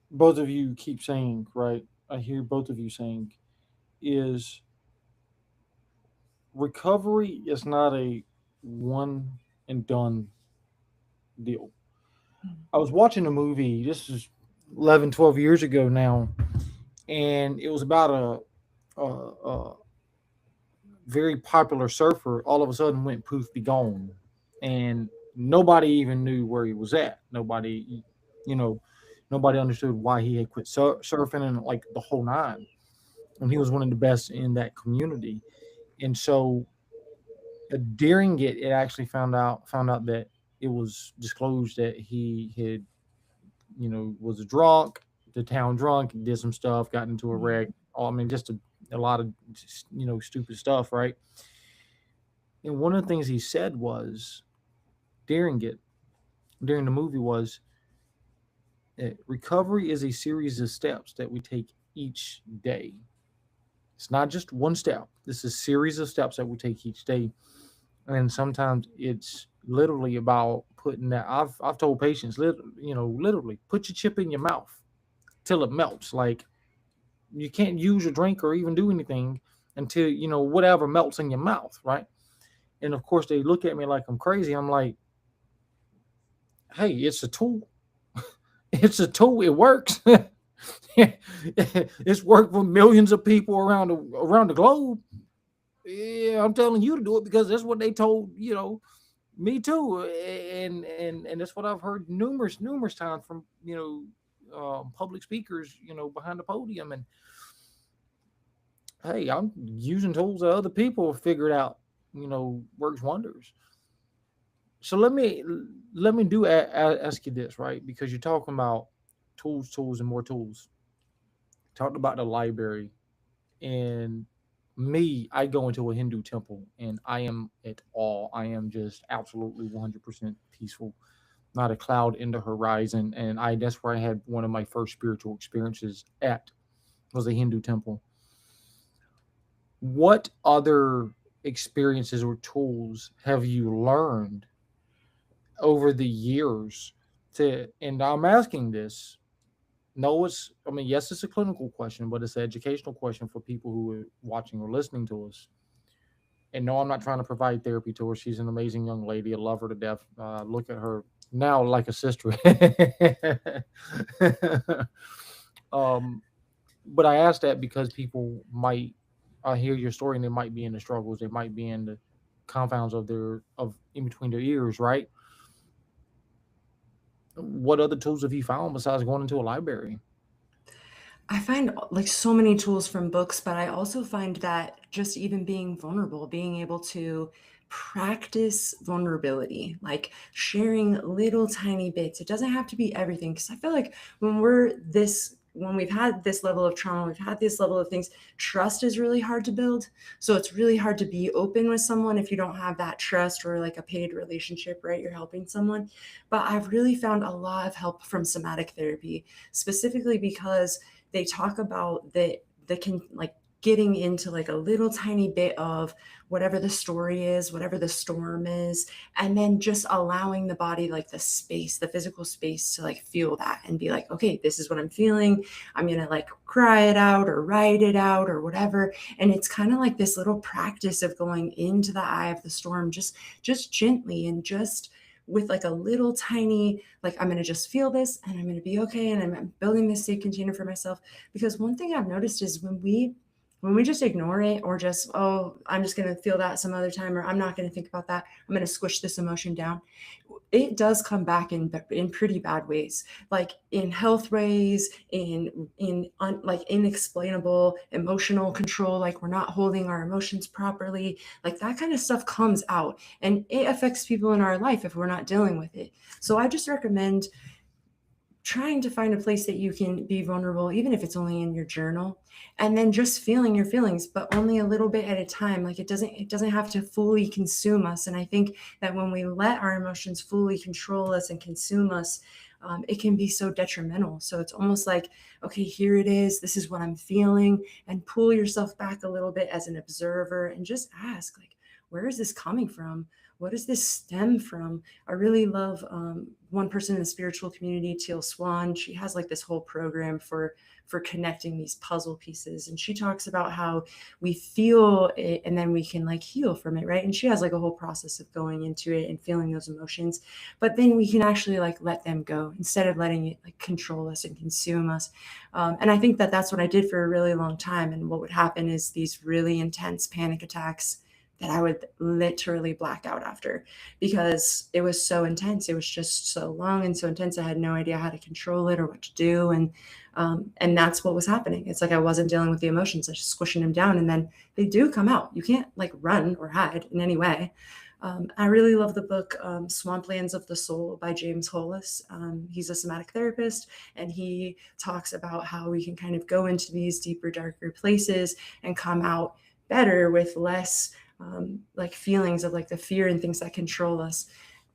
both of you keep saying, right? I hear both of you saying is recovery is not a one and done deal. I was watching a movie, this is 11, 12 years ago now, and it was about a very popular surfer. All of a sudden went poof, be gone. And nobody even knew where he was at. Nobody, you know, nobody understood why he had quit surfing and like the whole nine. And he was one of the best in that community. And so during it actually found out that it was disclosed that he had, was a drunk, the town drunk, did some stuff, got into a wreck. I mean, just a lot of, stupid stuff, right? And one of the things he said was during it, during the movie was recovery is a series of steps that we take each day. It's not just one step. It's a series of steps that we take each day. And sometimes it's literally about putting that. I've told patients, literally put your chip in your mouth till it melts. Like you can't use your drink or even do anything until whatever melts in your mouth, right? And of course they look at me like I'm crazy. I'm like, hey, it's a tool. It's a tool. It works. It's worked for millions of people around the globe. Yeah, I'm telling you to do it because that's what they told me too, and that's what I've heard numerous times from public speakers behind the podium. And hey, I'm using tools that other people have figured out works wonders. So let me ask you this, right? Because you're talking about tools and more tools. Talked about the library, and me, I go into a Hindu temple and I am at awe. I am just absolutely 100% peaceful, not a cloud in the horizon. And that's where I had one of my first spiritual experiences at, was a Hindu temple. What other experiences or tools have you learned over the years and I'm asking this, no, yes, it's a clinical question, but it's an educational question for people who are watching or listening to us. And no, I'm not trying to provide therapy to her. She's an amazing young lady. I love her to death. Look at her now like a sister. But I ask that because people might hear your story and they might be in the struggles, they might be in the confounds of in between their ears, right? What other tools have you found besides going into a library? I find like so many tools from books, but I also find that just even being vulnerable, being able to practice vulnerability, like sharing little tiny bits. It doesn't have to be everything. Cause I feel like when we've had this level of trauma, we've had this level of things, trust is really hard to build. So it's really hard to be open with someone if you don't have that trust or like a paid relationship, right? You're helping someone. But I've really found a lot of help from somatic therapy, specifically because they talk about the can like getting into like a little tiny bit of whatever the story is, whatever the storm is, and then just allowing the body like the space, the physical space to like feel that and be like, okay, this is what I'm feeling. I'm gonna like cry it out or write it out or whatever. And it's kind of like this little practice of going into the eye of the storm, just gently and just with like a little tiny, like, I'm going to just feel this and I'm going to be okay. And I'm building this safe container for myself. Because one thing I've noticed is when we just ignore it or just, oh, I'm just going to feel that some other time, or I'm not going to think about that, I'm going to squish this emotion down, it does come back in pretty bad ways, like in health ways, like inexplainable emotional control, like we're not holding our emotions properly, like that kind of stuff comes out and it affects people in our life if we're not dealing with it. So I just recommend trying to find a place that you can be vulnerable, even if it's only in your journal, and then just feeling your feelings, but only a little bit at a time. Like it doesn't have to fully consume us. And I think that when we let our emotions fully control us and consume us, it can be so detrimental. So it's almost like, okay, here it is. This is what I'm feeling, and pull yourself back a little bit as an observer and just ask, like, where is this coming from? What does this stem from? I really love one person in the spiritual community, Teal Swan. She has like this whole program for connecting these puzzle pieces, and she talks about how we feel it and then we can like heal from it, right? And she has like a whole process of going into it and feeling those emotions, but then we can actually like let them go instead of letting it like control us and consume us. And I think that that's what I did for a really long time. And what would happen is these really intense panic attacks that I would literally black out after, because it was so intense. It was just so long and so intense. I had no idea how to control it or what to do. And that's what was happening. It's like I wasn't dealing with the emotions. I was just squishing them down, and then they do come out. You can't like run or hide in any way. I really love the book Swamplands of the Soul by James Hollis. He's a somatic therapist, and he talks about how we can kind of go into these deeper, darker places and come out better with less like feelings of like the fear and things that control us.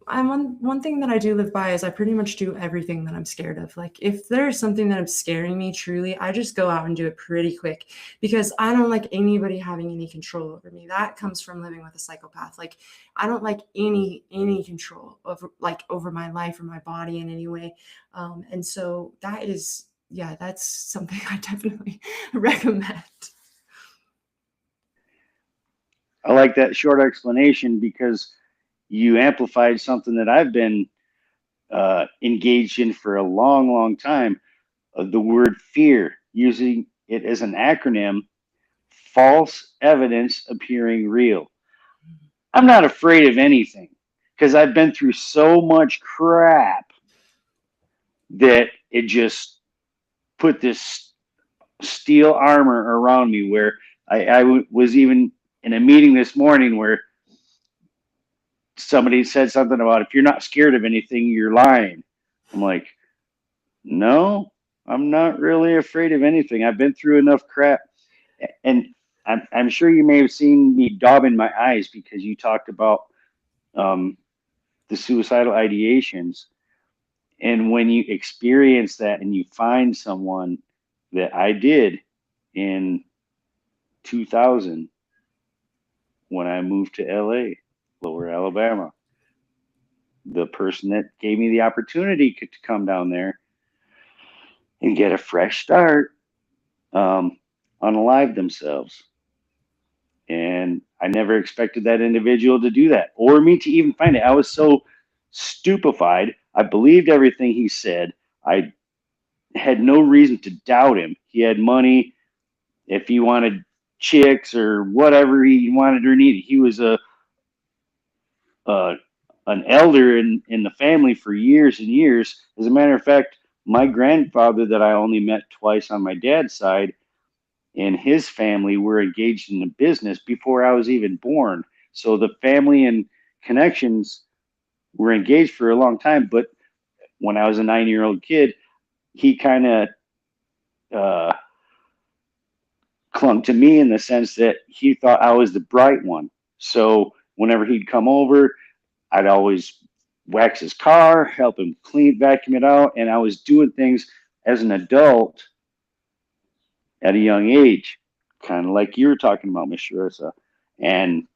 And one thing that I do live by is I pretty much do everything that I'm scared of. Like if there's something that I'm scaring me truly, I just go out and do it pretty quick, because I don't like anybody having any control over me. That comes from living with a psychopath. Like I don't like any control over my life or my body in any way. And so that's something I definitely recommend. I like that short explanation because you amplified something that I've been engaged in for a long, long time. The word fear, using it as an acronym, false evidence appearing real. I'm not afraid of anything because I've been through so much crap that it just put this steel armor around me, where I was even in a meeting this morning where somebody said something about, if you're not scared of anything, you're lying. I'm like, no, I'm not really afraid of anything. I've been through enough crap. And I'm sure you may have seen me daubing my eyes because you talked about the suicidal ideations. And when you experience that and you find someone, that I did in 2000, when I moved to LA, Lower Alabama, the person that gave me the opportunity to come down there and get a fresh start, unalived themselves. And I never expected that individual to do that, or me to even find it. I was so stupefied. I believed everything he said. I had no reason to doubt him. He had money. If he wanted chicks or whatever he wanted or needed, he was uh, an elder in the family for years and years. As a matter of fact, my grandfather that I only met twice on my dad's side and his family were engaged in the business before I was even born. So the family and connections were engaged for a long time. But when I was a 9-year-old kid, he kind of uh, clung to me in the sense that he thought I was the bright one. So whenever he'd come over, I'd always wax his car, help him clean, vacuum it out. And I was doing things as an adult at a young age, kind of like you were talking about, Miss Sharissa. And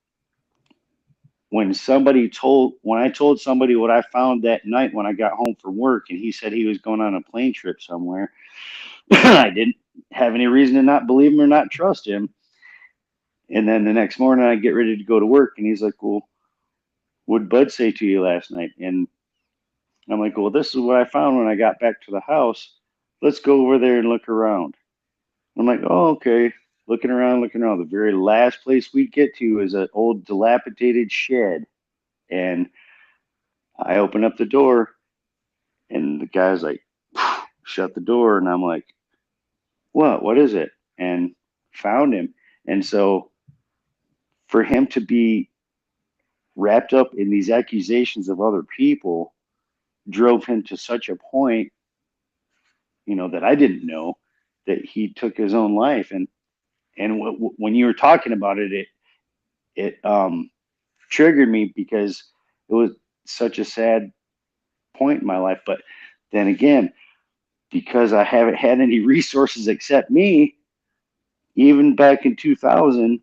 when I told somebody what I found that night when I got home from work, and he said he was going on a plane trip somewhere, I didn't have any reason to not believe him or not trust him. And then the next morning I get ready to go to work, and he's like, well, what did Bud say to you last night? And I'm like, well, this is what I found when I got back to the house. Let's go over there and look around. I'm like, oh, okay. Looking around. The very last place we get to is an old dilapidated shed. And I open up the door, and the guy's like, shut the door. And I'm like, what is it? And found him. And so for him to be wrapped up in these accusations of other people drove him to such a point, that I didn't know, that he took his own life. And when you were talking about it, it triggered me because it was such a sad point in my life. But then again, because I haven't had any resources except me, even back in 2000,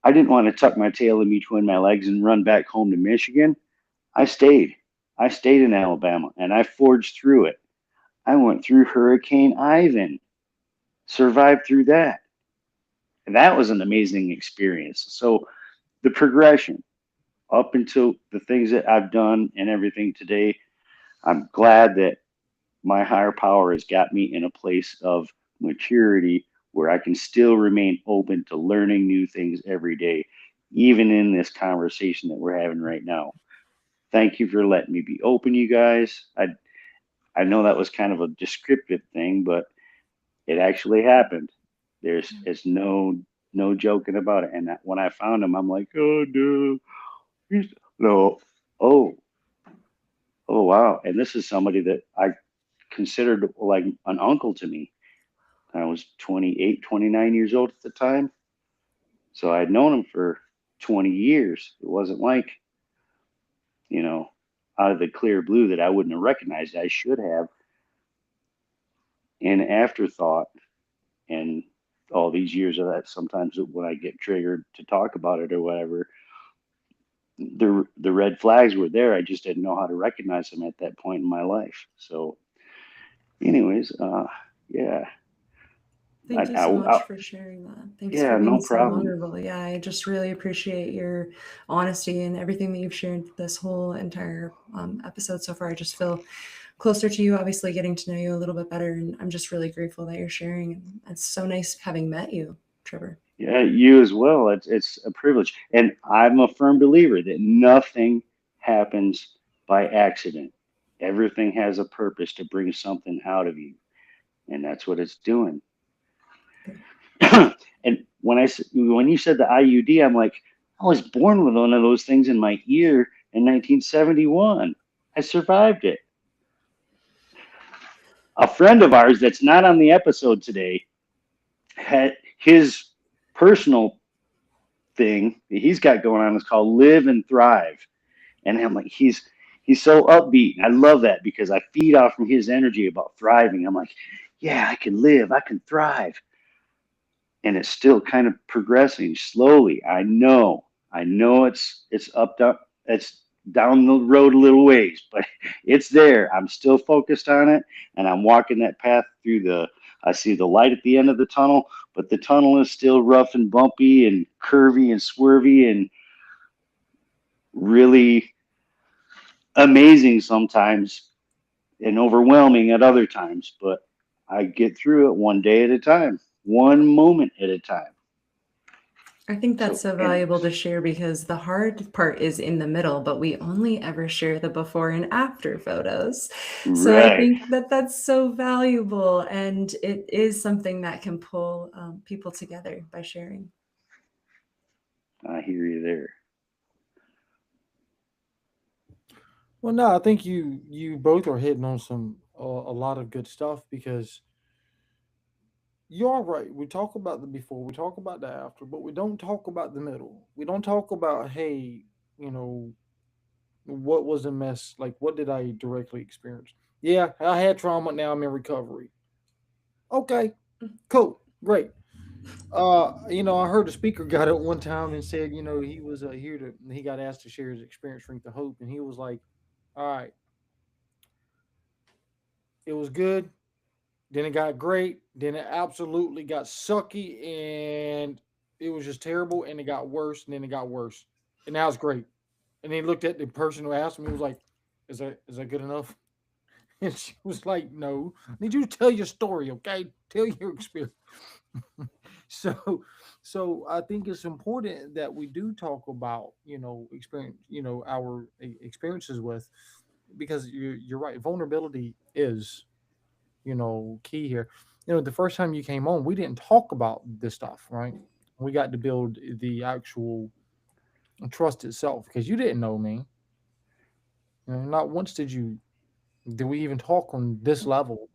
I didn't want to tuck my tail in between my legs and run back home to Michigan. I stayed in Alabama, and I forged through it. I went through Hurricane Ivan, survived through that. And that was an amazing experience. So the progression up until the things that I've done and everything today, I'm glad that my higher power has got me in a place of maturity where I can still remain open to learning new things every day, even in this conversation that we're having right now. Thank you for letting me be open, you guys. I know that was kind of a descriptive thing, but it actually happened. It's no joking about it. And when I found him, I'm like, oh no, no, oh, oh wow. And this is somebody that I considered like an uncle to me. I was 28, 29 years old at the time. So I'd known him for 20 years. It wasn't like, out of the clear blue that I wouldn't have recognized. I should have. In afterthought and all these years of that, sometimes when I get triggered to talk about it or whatever, the red flags were there. I just didn't know how to recognize them at that point in my life. So anyways, yeah. Thank you so much for sharing that. Thanks for being so vulnerable. Yeah, I just really appreciate your honesty and everything that you've shared this whole entire episode so far. I just feel closer to you, obviously getting to know you a little bit better. And I'm just really grateful that you're sharing. It's so nice having met you, Trevor. Yeah, you as well. It's a privilege. And I'm a firm believer that nothing happens by accident. Everything has a purpose to bring something out of you. And that's what it's doing. And when you said the IUD, I'm like, I was born with one of those things in my ear in 1971. I survived it. A friend of ours that's not on the episode today had his personal thing that he's got going on is called Live and Thrive. And I'm like, he's so upbeat. I love that because I feed off from his energy about thriving. I'm like, yeah, I can live, I can thrive. And it's still kind of progressing slowly. I know it's it's down the road a little ways, but it's there. I'm still focused on it, and I'm walking that path I see the light at the end of the tunnel, but the tunnel is still rough and bumpy and curvy and swervy and really amazing sometimes and overwhelming at other times. But I get through it one day at a time, one moment at a time. I think that's So, so valuable to share because the hard part is in the middle, but we only ever share the before and after photos. So I right. think that that's so valuable, and it is something that can pull people together by sharing. I hear you there. Well, no, I think you both are hitting on some a lot of good stuff because you are right. We talk about the before, we talk about the after, but we don't talk about the middle. We don't talk about, hey, you know, what was a mess? Like, what did I directly experience? Yeah, I had trauma. Now I'm in recovery. Okay, cool, great. I heard a speaker got up one time and said, he was here to. He got asked to share his experience, Drink the Hope, and he was like, "All right, it was good. Then it got great. Then it absolutely got sucky, and it was just terrible. And it got worse, and then it got worse, and now it's great." And he looked at the person who asked him. He was like, "Is that good enough?" And she was like, "No, I need you to tell your story, okay? Tell your experience." so, so I think it's important that we do talk about, experience, our experiences with, because you're right. Vulnerability is, key here. The first time you came on, we didn't talk about this stuff, right? We got to build the actual trust itself because you didn't know me. Not once did we even talk on this level,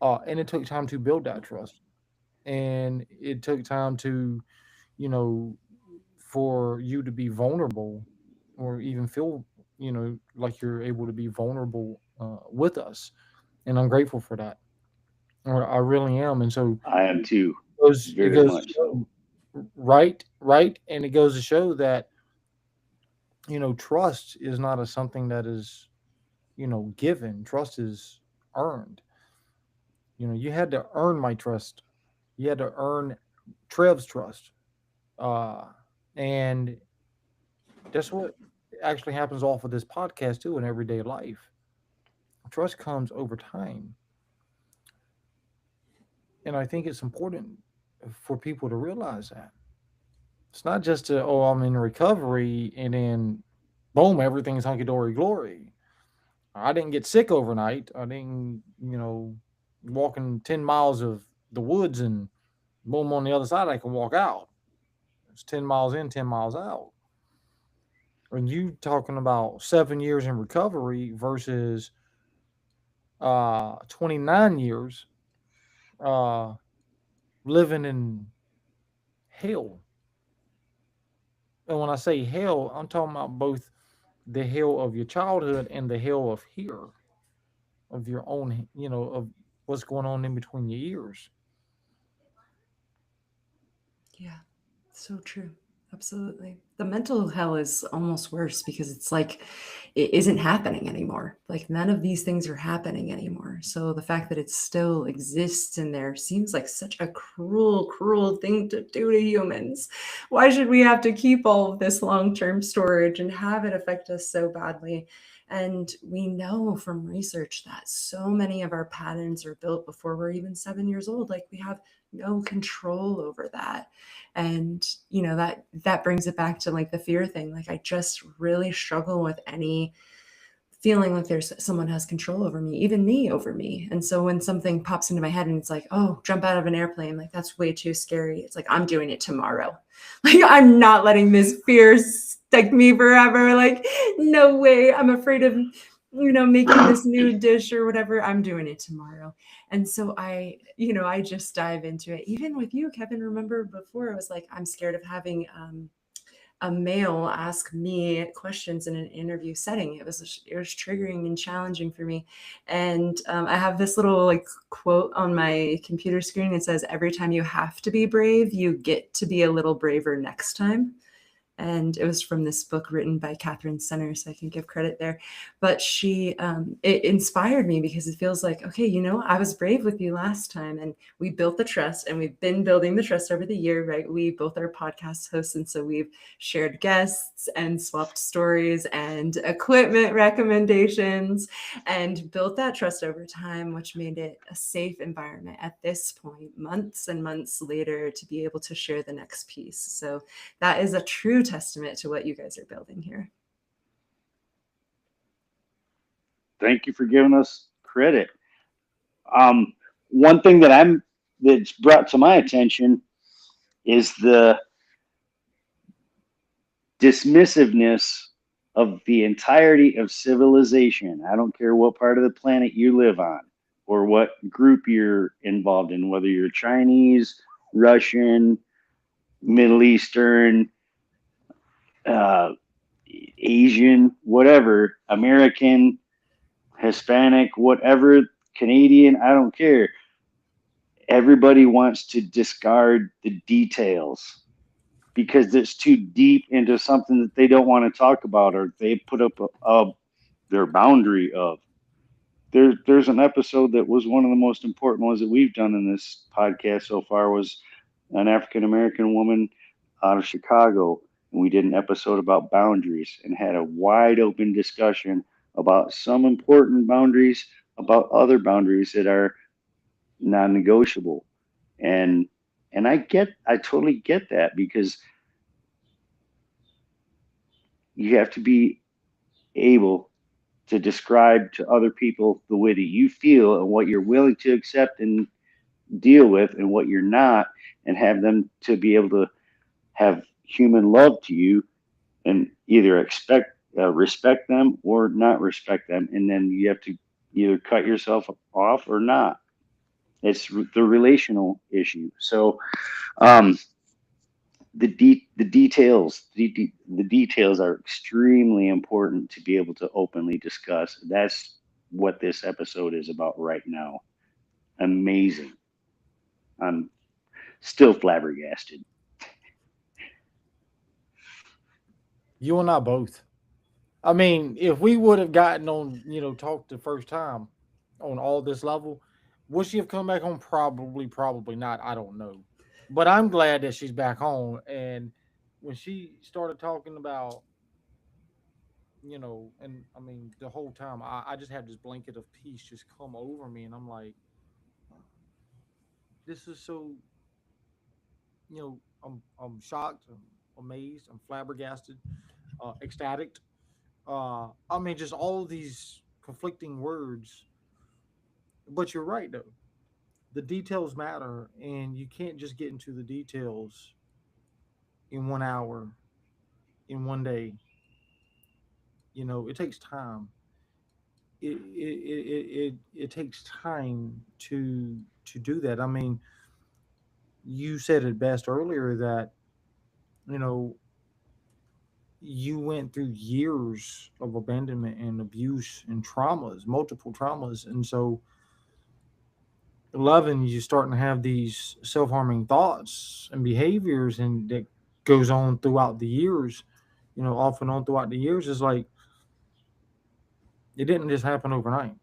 and it took time to build that trust, and it took time to, you know, for you to be vulnerable, or even feel, like you're able to be vulnerable with us, and I'm grateful for that. I really am, and so I am too, it very goes to much so. show, right, and it goes to show that trust is not a something that is given. Trust is earned. You had to earn my trust. You had to earn Trev's trust, uh, and that's what actually happens off of this podcast too in everyday life. Trust comes over time, and I think it's important for people to realize that it's not just I'm in recovery and then boom, everything's hunky dory glory. I didn't get sick overnight. I didn't, walking 10 miles of the woods and boom, on the other side I can walk out. It's 10 miles in, 10 miles out. When you talking about 7 years in recovery versus 29 years uh, living in hell. And when I say hell, I'm talking about both the hell of your childhood and the hell of here, of your own, of what's going on in between your ears. Yeah, so true. Absolutely. The mental hell is almost worse because it's like it isn't happening anymore. Like none of these things are happening anymore. So the fact that it still exists in there seems like such a cruel, cruel thing to do to humans. Why should we have to keep all of this long-term storage and have it affect us so badly? And we know from research that so many of our patterns are built before we're even 7 years old. Like we have no control over that. And that brings it back to like the fear thing. Like I just really struggle with any feeling like there's someone has control over me, even me over me. And so when something pops into my head and it's like, oh, jump out of an airplane, like that's way too scary. It's like I'm doing it tomorrow. Like I'm not letting this fear stick me forever. Like no way. I'm afraid of making this new dish or whatever. I'm doing it tomorrow. And so I just dive into it. Even with you, Kevin, remember before it was like, I'm scared of having a male ask me questions in an interview setting. It was triggering and challenging for me. And I have this little like quote on my computer screen. It says, every time you have to be brave, you get to be a little braver next time. And it was from this book written by Catherine Senner, so I can give credit there. But it inspired me because it feels like, okay, I was brave with you last time, and we built the trust, and we've been building the trust over the year, right? We both are podcast hosts, and so we've shared guests and swapped stories and equipment recommendations and built that trust over time, which made it a safe environment at this point, months and months later, to be able to share the next piece. So that is a true testament to what you guys are building here. Thank you for giving us credit. One thing that's brought to my attention is the dismissiveness of the entirety of civilization. I don't care what part of the planet you live on or what group you're involved in, whether you're Chinese, Russian, Middle Eastern, Asian, whatever, American, Hispanic, whatever, Canadian, I don't care. Everybody wants to discard the details because it's too deep into something that they don't want to talk about, or they put up their boundary of. There's an episode that was one of the most important ones that we've done in this podcast so far, was an African American woman out of Chicago, and we did an episode about boundaries and had a wide open discussion about some important boundaries, about other boundaries that are non-negotiable. And I totally get that, because you have to be able to describe to other people the way that you feel and what you're willing to accept and deal with and what you're not, and have them to be able to have human love to you and either respect them or not respect them. And then you have to either cut yourself off or not. It's the relational issue. So, the details are extremely important to be able to openly discuss. That's what this episode is about right now. Amazing. I'm still flabbergasted. You and I both. I mean, if we would have gotten on, talked the first time on all this level, would she have come back home? Probably, probably not. I don't know. But I'm glad that she's back home. And when she started talking about, and I mean, the whole time, I just had this blanket of peace just come over me. And I'm like, this is so, I'm shocked, I'm amazed, I'm flabbergasted, ecstatic. I mean, just all these conflicting words. But you're right, though. The details matter, and you can't just get into the details in 1 hour, in one day. It takes time. It takes time to do that. I mean, you said it best earlier that you know you went through years of abandonment and abuse and traumas, multiple traumas, and so 11 you're starting to have these self-harming thoughts and behaviors, and that goes on throughout the years, off and on throughout the years. Is like it didn't just happen overnight.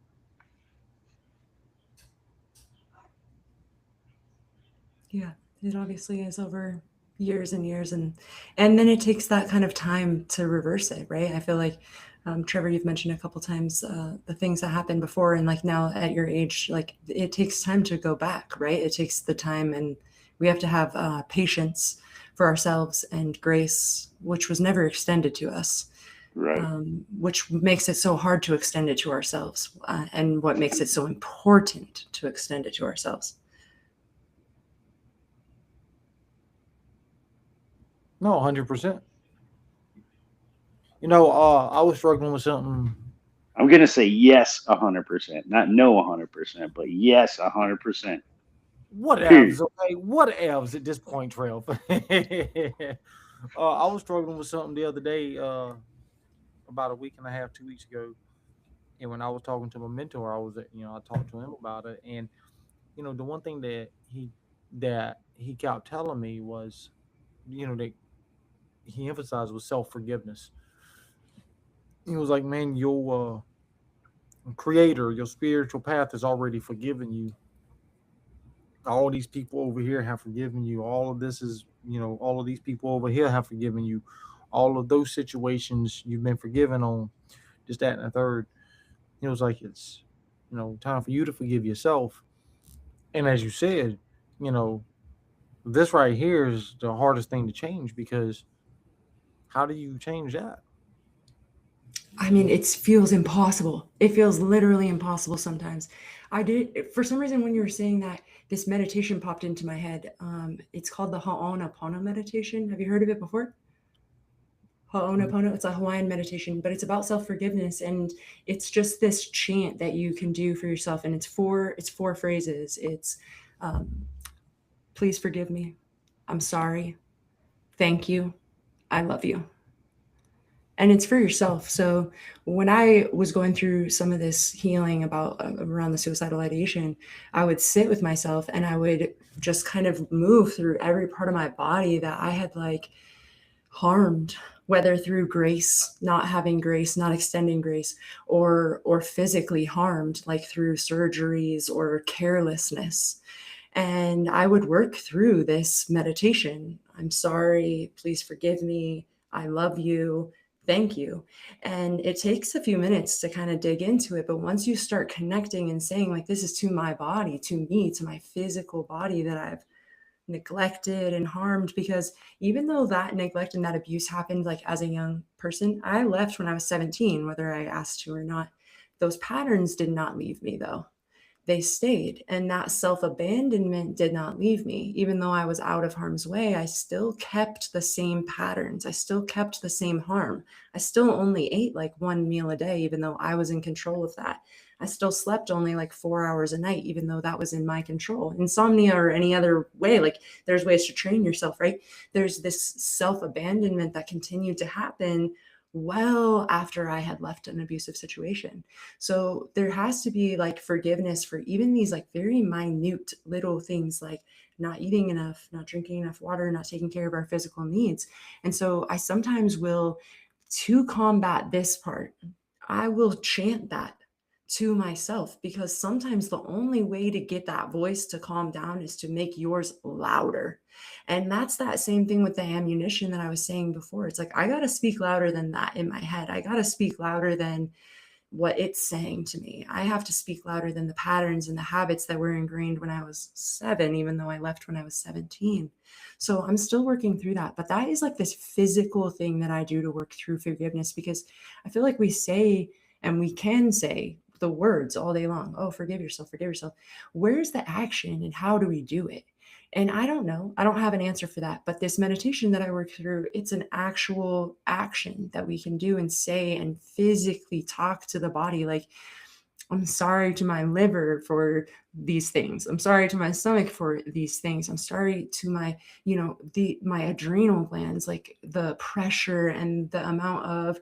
Yeah, it obviously is over years and years, and then it takes that kind of time to reverse it, right? I feel like, Trevor, you've mentioned a couple times the things that happened before, and like now at your age, like it takes time to go back, right? It takes the time, and we have to have patience for ourselves and grace, which was never extended to us. Right. Which makes it so hard to extend it to ourselves, and what makes it so important to extend it to ourselves. No, 100%. I was struggling with something. I'm gonna say yes 100%, not no 100%, but yes 100%. Whatevs, okay? Whatevs at this point, Trail. I was struggling with something the other day, about a week and a half, 2 weeks ago. And when I was talking to my mentor, I talked to him about it. And, the one thing that he kept telling me was, that he emphasized was self-forgiveness. He was like, man, your creator, your spiritual path has already forgiven you. All these people over here have forgiven you. All of this is, all of these people over here have forgiven you. All of those situations you've been forgiven on, just that and a third. It was like, it's, time for you to forgive yourself. And as you said, you know, this right here is the hardest thing to change, because how do you change that? I mean, it feels impossible. It feels literally impossible sometimes. I did, for some reason, when you were saying that, this meditation popped into my head. It's called the Ho'onopono meditation. Have you heard of it before? Ho'onopono. It's a Hawaiian meditation, but it's about self-forgiveness, and it's just this chant that you can do for yourself, and it's four phrases. It's um, please forgive me. I'm sorry. Thank you. I love you. And it's for yourself. So when I was going through some of this healing about around the suicidal ideation, I would sit with myself and I would just kind of move through every part of my body that I had like harmed, whether through grace, not having grace, not extending grace, or physically harmed, like through surgeries or carelessness. And I would work through this meditation. I'm sorry, please forgive me, I love you, thank you. And it takes a few minutes to kind of dig into it. But once you start connecting and saying, like, this is to my body, to me, to my physical body that I've neglected and harmed, because even though that neglect and that abuse happened like as a young person, I left when I was 17, whether I asked to or not. Those patterns did not leave me though. They stayed. And that self abandonment did not leave me. Even though I was out of harm's way, I still kept the same patterns. I still kept the same harm. I still only ate like one meal a day, even though I was in control of that. I still slept only like 4 hours a night, even though that was in my control. Insomnia or any other way, like there's ways to train yourself, right? There's this self abandonment that continued to happen well after I had left an abusive situation. So there has to be like forgiveness for even these like very minute little things, like not eating enough, not drinking enough water, not taking care of our physical needs. And so I sometimes will, to combat this part, I will chant that to myself, because sometimes the only way to get that voice to calm down is to make yours louder. And that's that same thing with the ammunition that I was saying before. It's like, I got to speak louder than that in my head. I got to speak louder than what it's saying to me. I have to speak louder than the patterns and the habits that were ingrained when I was 7, even though I left when I was 17. So I'm still working through that. But that is like this physical thing that I do to work through forgiveness, because I feel like we say, and we can say the words all day long, oh, forgive yourself, forgive yourself. Where's the action and how do we do it? And I don't know. I don't have an answer for that. But this meditation that I work through, it's an actual action that we can do and say and physically talk to the body. Like, I'm sorry to my liver for these things. I'm sorry to my stomach for these things. I'm sorry to my, my adrenal glands, like the pressure and the amount of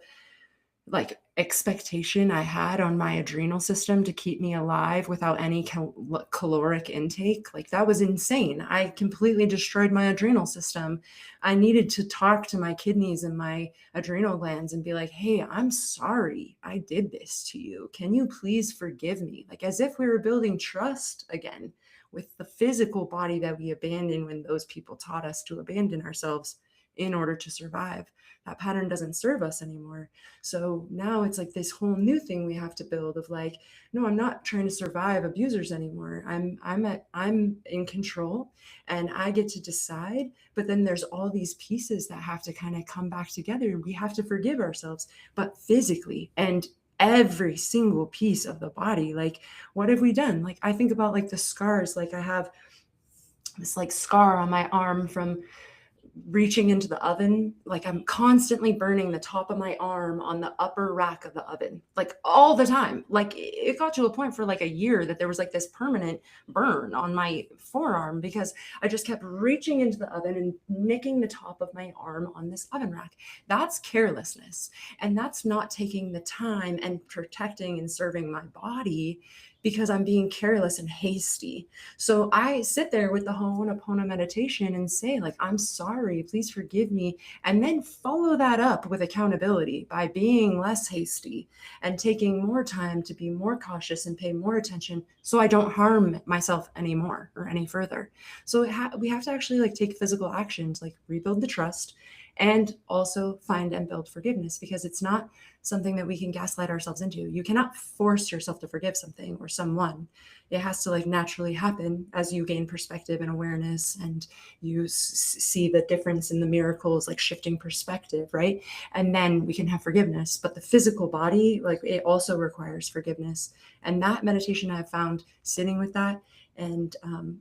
like expectation I had on my adrenal system to keep me alive without any caloric intake. Like that was insane. I completely destroyed my adrenal system. I needed to talk to my kidneys and my adrenal glands and be like, hey, I'm sorry I did this to you. Can you please forgive me? Like as if we were building trust again with the physical body that we abandoned when those people taught us to abandon ourselves in order to survive. That pattern doesn't serve us anymore. So now it's like this whole new thing we have to build of like, no, I'm not trying to survive abusers anymore. I'm in control and I get to decide. But then there's all these pieces that have to kind of come back together, and we have to forgive ourselves, but physically and every single piece of the body. Like, what have we done? Like, I think about like the scars. Like I have this like scar on my arm from reaching into the oven. Like I'm constantly burning the top of my arm on the upper rack of the oven, like all the time. Like it got to a point for like a year that there was like this permanent burn on my forearm because I just kept reaching into the oven and nicking the top of my arm on this oven rack. That's carelessness. And that's not taking the time and protecting and serving my body because I'm being careless and hasty. So I sit there with the Ho'oponopono meditation and say, like, I'm sorry, please forgive me. And then follow that up with accountability by being less hasty and taking more time to be more cautious and pay more attention so I don't harm myself anymore or any further. So we have to actually like take physical actions, like rebuild the trust and also find and build forgiveness, because it's not something that we can gaslight ourselves into. You cannot force yourself to forgive something or someone. It has to like naturally happen as you gain perspective and awareness, and you see the difference in the miracles, like shifting perspective, right? And then we can have forgiveness. But the physical body, like, it also requires forgiveness. And that meditation I've found, sitting with that and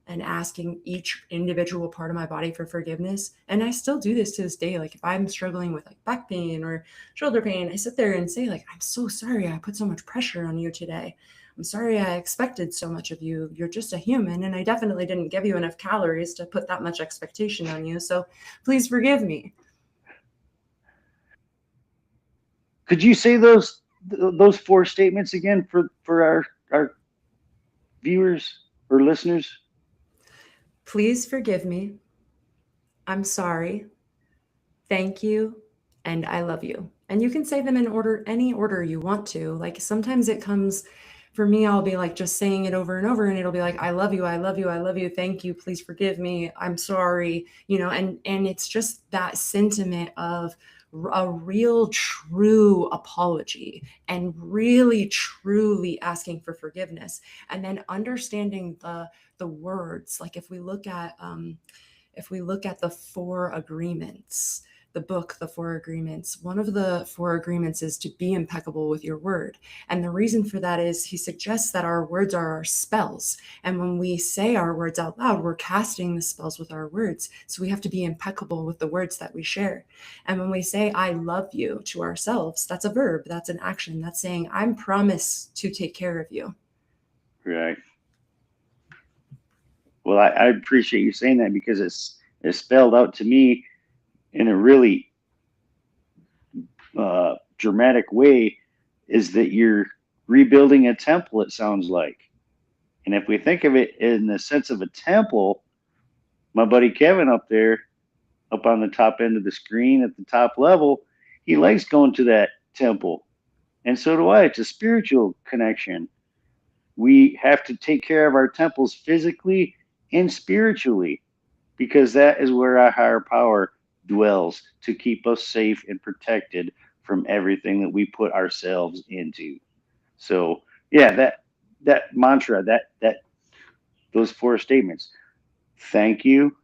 asking each individual part of my body for forgiveness. And I still do this to this day. Like if I'm struggling with like back pain or shoulder pain, I sit there and say, like, I'm so sorry I put so much pressure on you today. I'm sorry I expected so much of you. You're just a human, and I definitely didn't give you enough calories to put that much expectation on you. So please forgive me. Could you say those 4 statements again for our viewers or listeners? Please forgive me. I'm sorry. Thank you. And I love you. And you can say them in order, any order you want to. Like sometimes it comes, for me, I'll be like just saying it over and over, and it'll be like, I love you, I love you, I love you, thank you, please forgive me, I'm sorry, and it's just that sentiment of a real true apology and really truly asking for forgiveness, and then understanding the words. Like if we look at the 4 agreements, the book, The 4 Agreements, one of the 4 agreements is to be impeccable with your word. And the reason for that is he suggests that our words are our spells. And when we say our words out loud, we're casting the spells with our words. So we have to be impeccable with the words that we share. And when we say, I love you to ourselves, that's a verb, that's an action. That's saying, I'm promised to take care of you. Right. Well, I appreciate you saying that, because it's spelled out to me in a really dramatic way, is that you're rebuilding a temple, it sounds like. And if we think of it in the sense of a temple, my buddy Kevin up there, up on the top end of the screen at the top level, he likes going to that temple. And so do I. It's a spiritual connection. We have to take care of our temples physically and spiritually, because that is where our higher power dwells, to keep us safe and protected from everything that we put ourselves into. So yeah, that mantra, that those 4 statements. Thank you.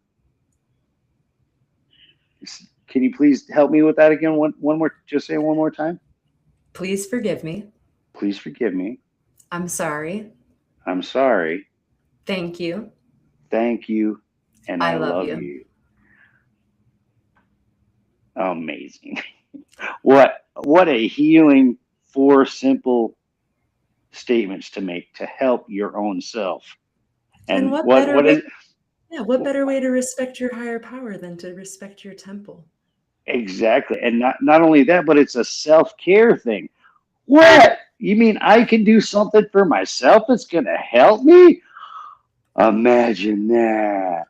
Can you please help me with that again? One more, just say it one more time. Please forgive me. Please forgive me. I'm sorry. I'm sorry. Thank you. Thank you. And I love you. you. Amazing. What a healing 4 simple statements to make to help your own self. And what better way to respect your higher power than to respect your temple? Exactly. And not only that, but it's a self-care thing. What? You mean I can do something for myself that's going to help me? Imagine that.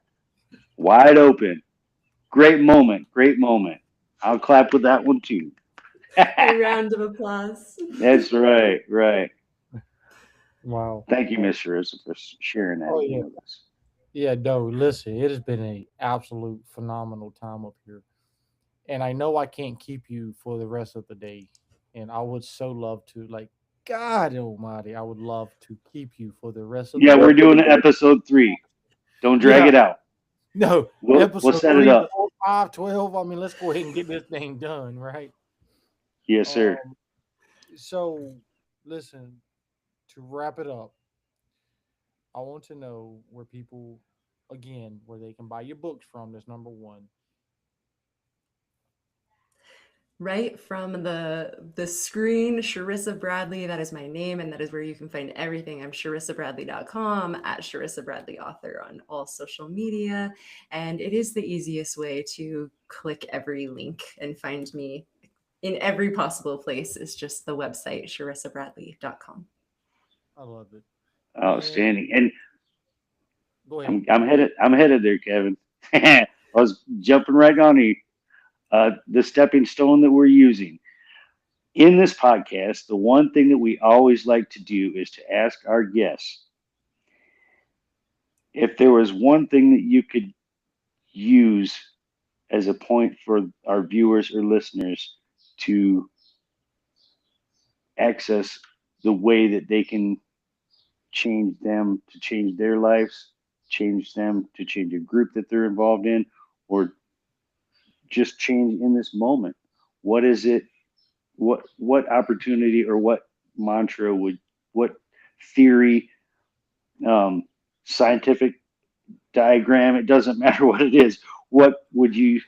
Wide open. Great moment. Great moment. I'll clap with that one too. A round of applause. That's right. Right. Wow. Thank you, Miss Charissa, for sharing that with us. Yeah, no, listen, it has been a absolute phenomenal time up here. And I know I can't keep you for the rest of the day. And I would so love to, like, God Almighty, I would love to keep you for the rest of the Yeah, day. we're doing episode 3. Don't drag it out. No, we'll set it up. 4, 5, 12. I mean, let's go ahead and get this thing done, right? Yes, sir. So, listen, to wrap it up, I want to know where people, again, where they can buy your books from. That's number 1. Right from the screen, Charissa Bradley, that is my name, and that is where you can find everything. I'm charissabradley.com, at Charissa Bradley Author on all social media, and it is the easiest way to click every link and find me in every possible place. Is just the website, charissabradley.com. I love it. Outstanding. And Go ahead. I'm headed there, Kevin. I was jumping right on the stepping stone that we're using. In this podcast, the one thing that we always like to do is to ask our guests if there was one thing that you could use as a point for our viewers or listeners to access the way that they can change them to change their lives, change them to change a group that they're involved in, or just change in this moment. What is it? What opportunity or what mantra what theory, scientific diagram, it doesn't matter what it is. What would you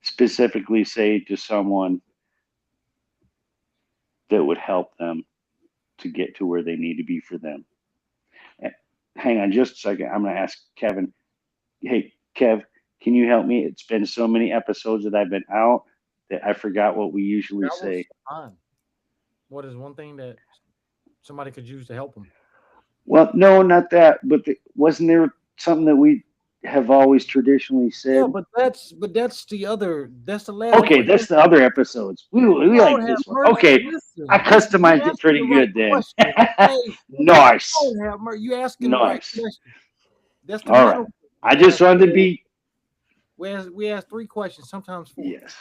specifically say to someone that would help them to get to where they need to be for them? Hang on just a second. I'm going to ask Kevin. Hey, Kev, can you help me? It's been so many episodes that I've been out that I forgot what we usually That was say. fine. What is one thing that somebody could use to help them? Well, no, not that. But wasn't there something that we have always traditionally Yeah, said? but that's the last Okay, one. that's the other episodes. We like Lord have this one. mercy. Okay, I Listen, you customized it asking pretty the right good then. question, okay? Nice, Lord have mercy. You asking the right nice. question. That's the All right. minimum. I We just ask, wanted to be we ask 3 questions, sometimes 4. yes.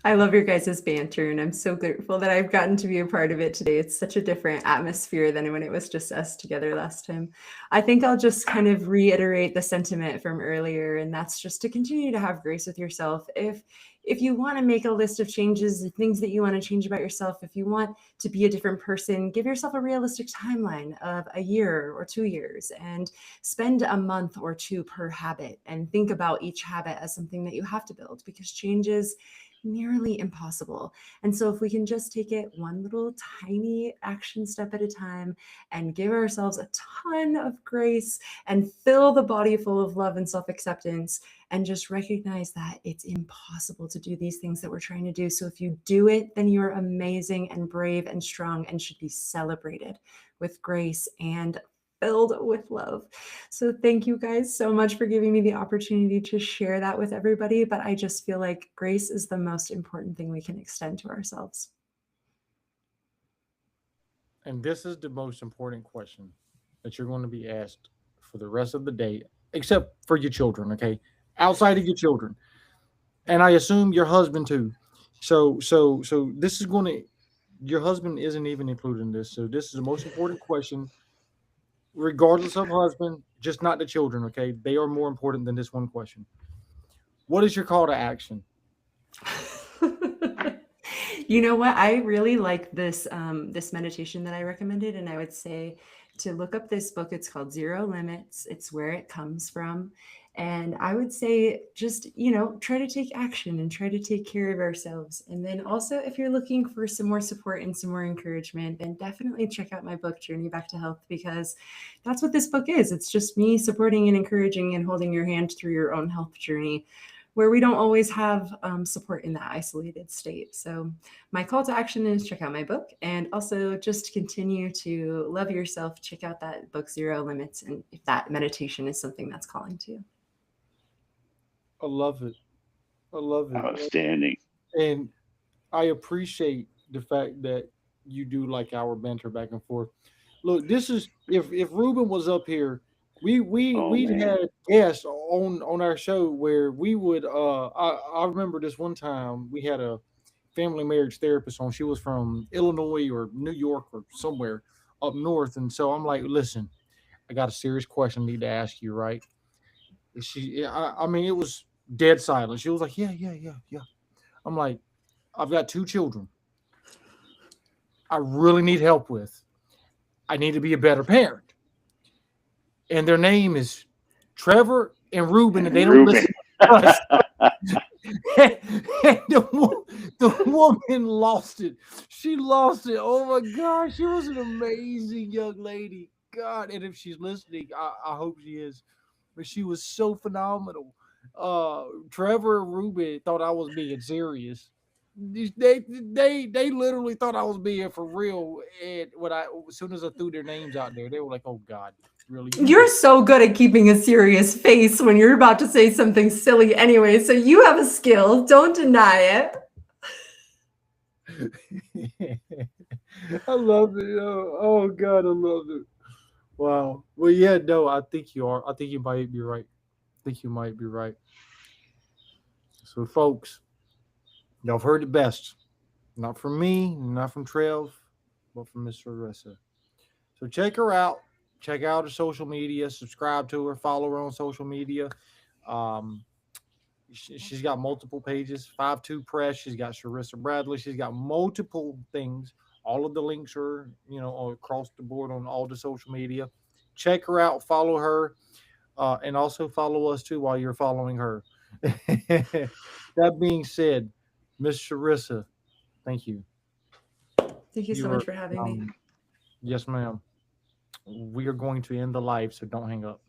I love your guys' banter, and I'm so grateful that I've gotten to be a part of it today. It's such a different atmosphere than when it was just us together last time. I think I'll just kind of reiterate the sentiment from earlier, and that's just to continue to have grace with yourself. If you want to make a list of changes, things that you want to change about yourself, if you want to be a different person, give yourself a realistic timeline of a year or 2 years and spend a month or 2 per habit and think about each habit as something that you have to build, because change is nearly impossible. And so if we can just take it one little tiny action step at a time and give ourselves a ton of grace and fill the body full of love and self-acceptance and just recognize that it's impossible to do these things that we're trying to do. So if you do it, then you're amazing and brave and strong and should be celebrated with grace and filled with love. So thank you guys so much for giving me the opportunity to share that with everybody. But I just feel like grace is the most important thing we can extend to ourselves. And this is the most important question that you're going to be asked for the rest of the day, except for your children, okay? Outside of your children. And I assume your husband too. So this is going to your husband isn't even included in this. So this is the most important question, regardless of husband, just not the children, okay? They are more important than this one question. What is your call to action? You know what? I really like this meditation that I recommended, and I would say to look up this book. It's called Zero Limits. It's Where It Comes From. And I would say just, try to take action and try to take care of ourselves. And then also, if you're looking for some more support and some more encouragement, then definitely check out my book, Journey Back to Health, because that's what this book is. It's just me supporting and encouraging and holding your hand through your own health journey, where we don't always have support in that isolated state. So my call to action is check out my book, and also just continue to love yourself. Check out that book, Zero Limits, and if that meditation is something that's calling to you. I love it. I love it. Outstanding. And I appreciate the fact that you do like our banter back and forth. Look, this is if Ruben was up here, Oh we'd man. had guests on our show where we would I remember this one time we had a family marriage therapist on. She was from Illinois or New York or somewhere up north, and so I'm like, listen, I got a serious question I need to ask you, right? I mean, it was dead silent. She was like, yeah, yeah, yeah, yeah. I'm like, I've got 2 children. I really need help with. I need to be a better parent. And their name is Trevor and Ruben, and And they don't Ruben. listen to us. And the woman lost it. She lost it. Oh my gosh, she was an amazing young lady. God, and if she's listening, I hope she is. But she was so phenomenal. Trevor and Ruben thought I was being serious. They literally thought I was being for real, and as soon as I threw their names out there, they were like, "Oh God, really?" You're so good at keeping a serious face when you're about to say something silly anyway. So you have a skill. Don't deny it. I love it. Oh God, I love it. Wow. Well, yeah, no, I think you are. I think you might be right. I think you might be right. So, folks, y'all have heard it best. Not from me, not from Trev, but from Miss Larissa. So check her out. Check out her social media. Subscribe to her. Follow her on social media. Um, she's got multiple pages. 5-2 Press. She's got Sharissa Bradley. She's got multiple things. All of the links are, across the board on all the social media. Check her out. Follow her, and also follow us too while you're following her. That being said, Miss Sharissa, thank you. Thank you so much for having me. Yes, ma'am. We are going to end the live, so don't hang up.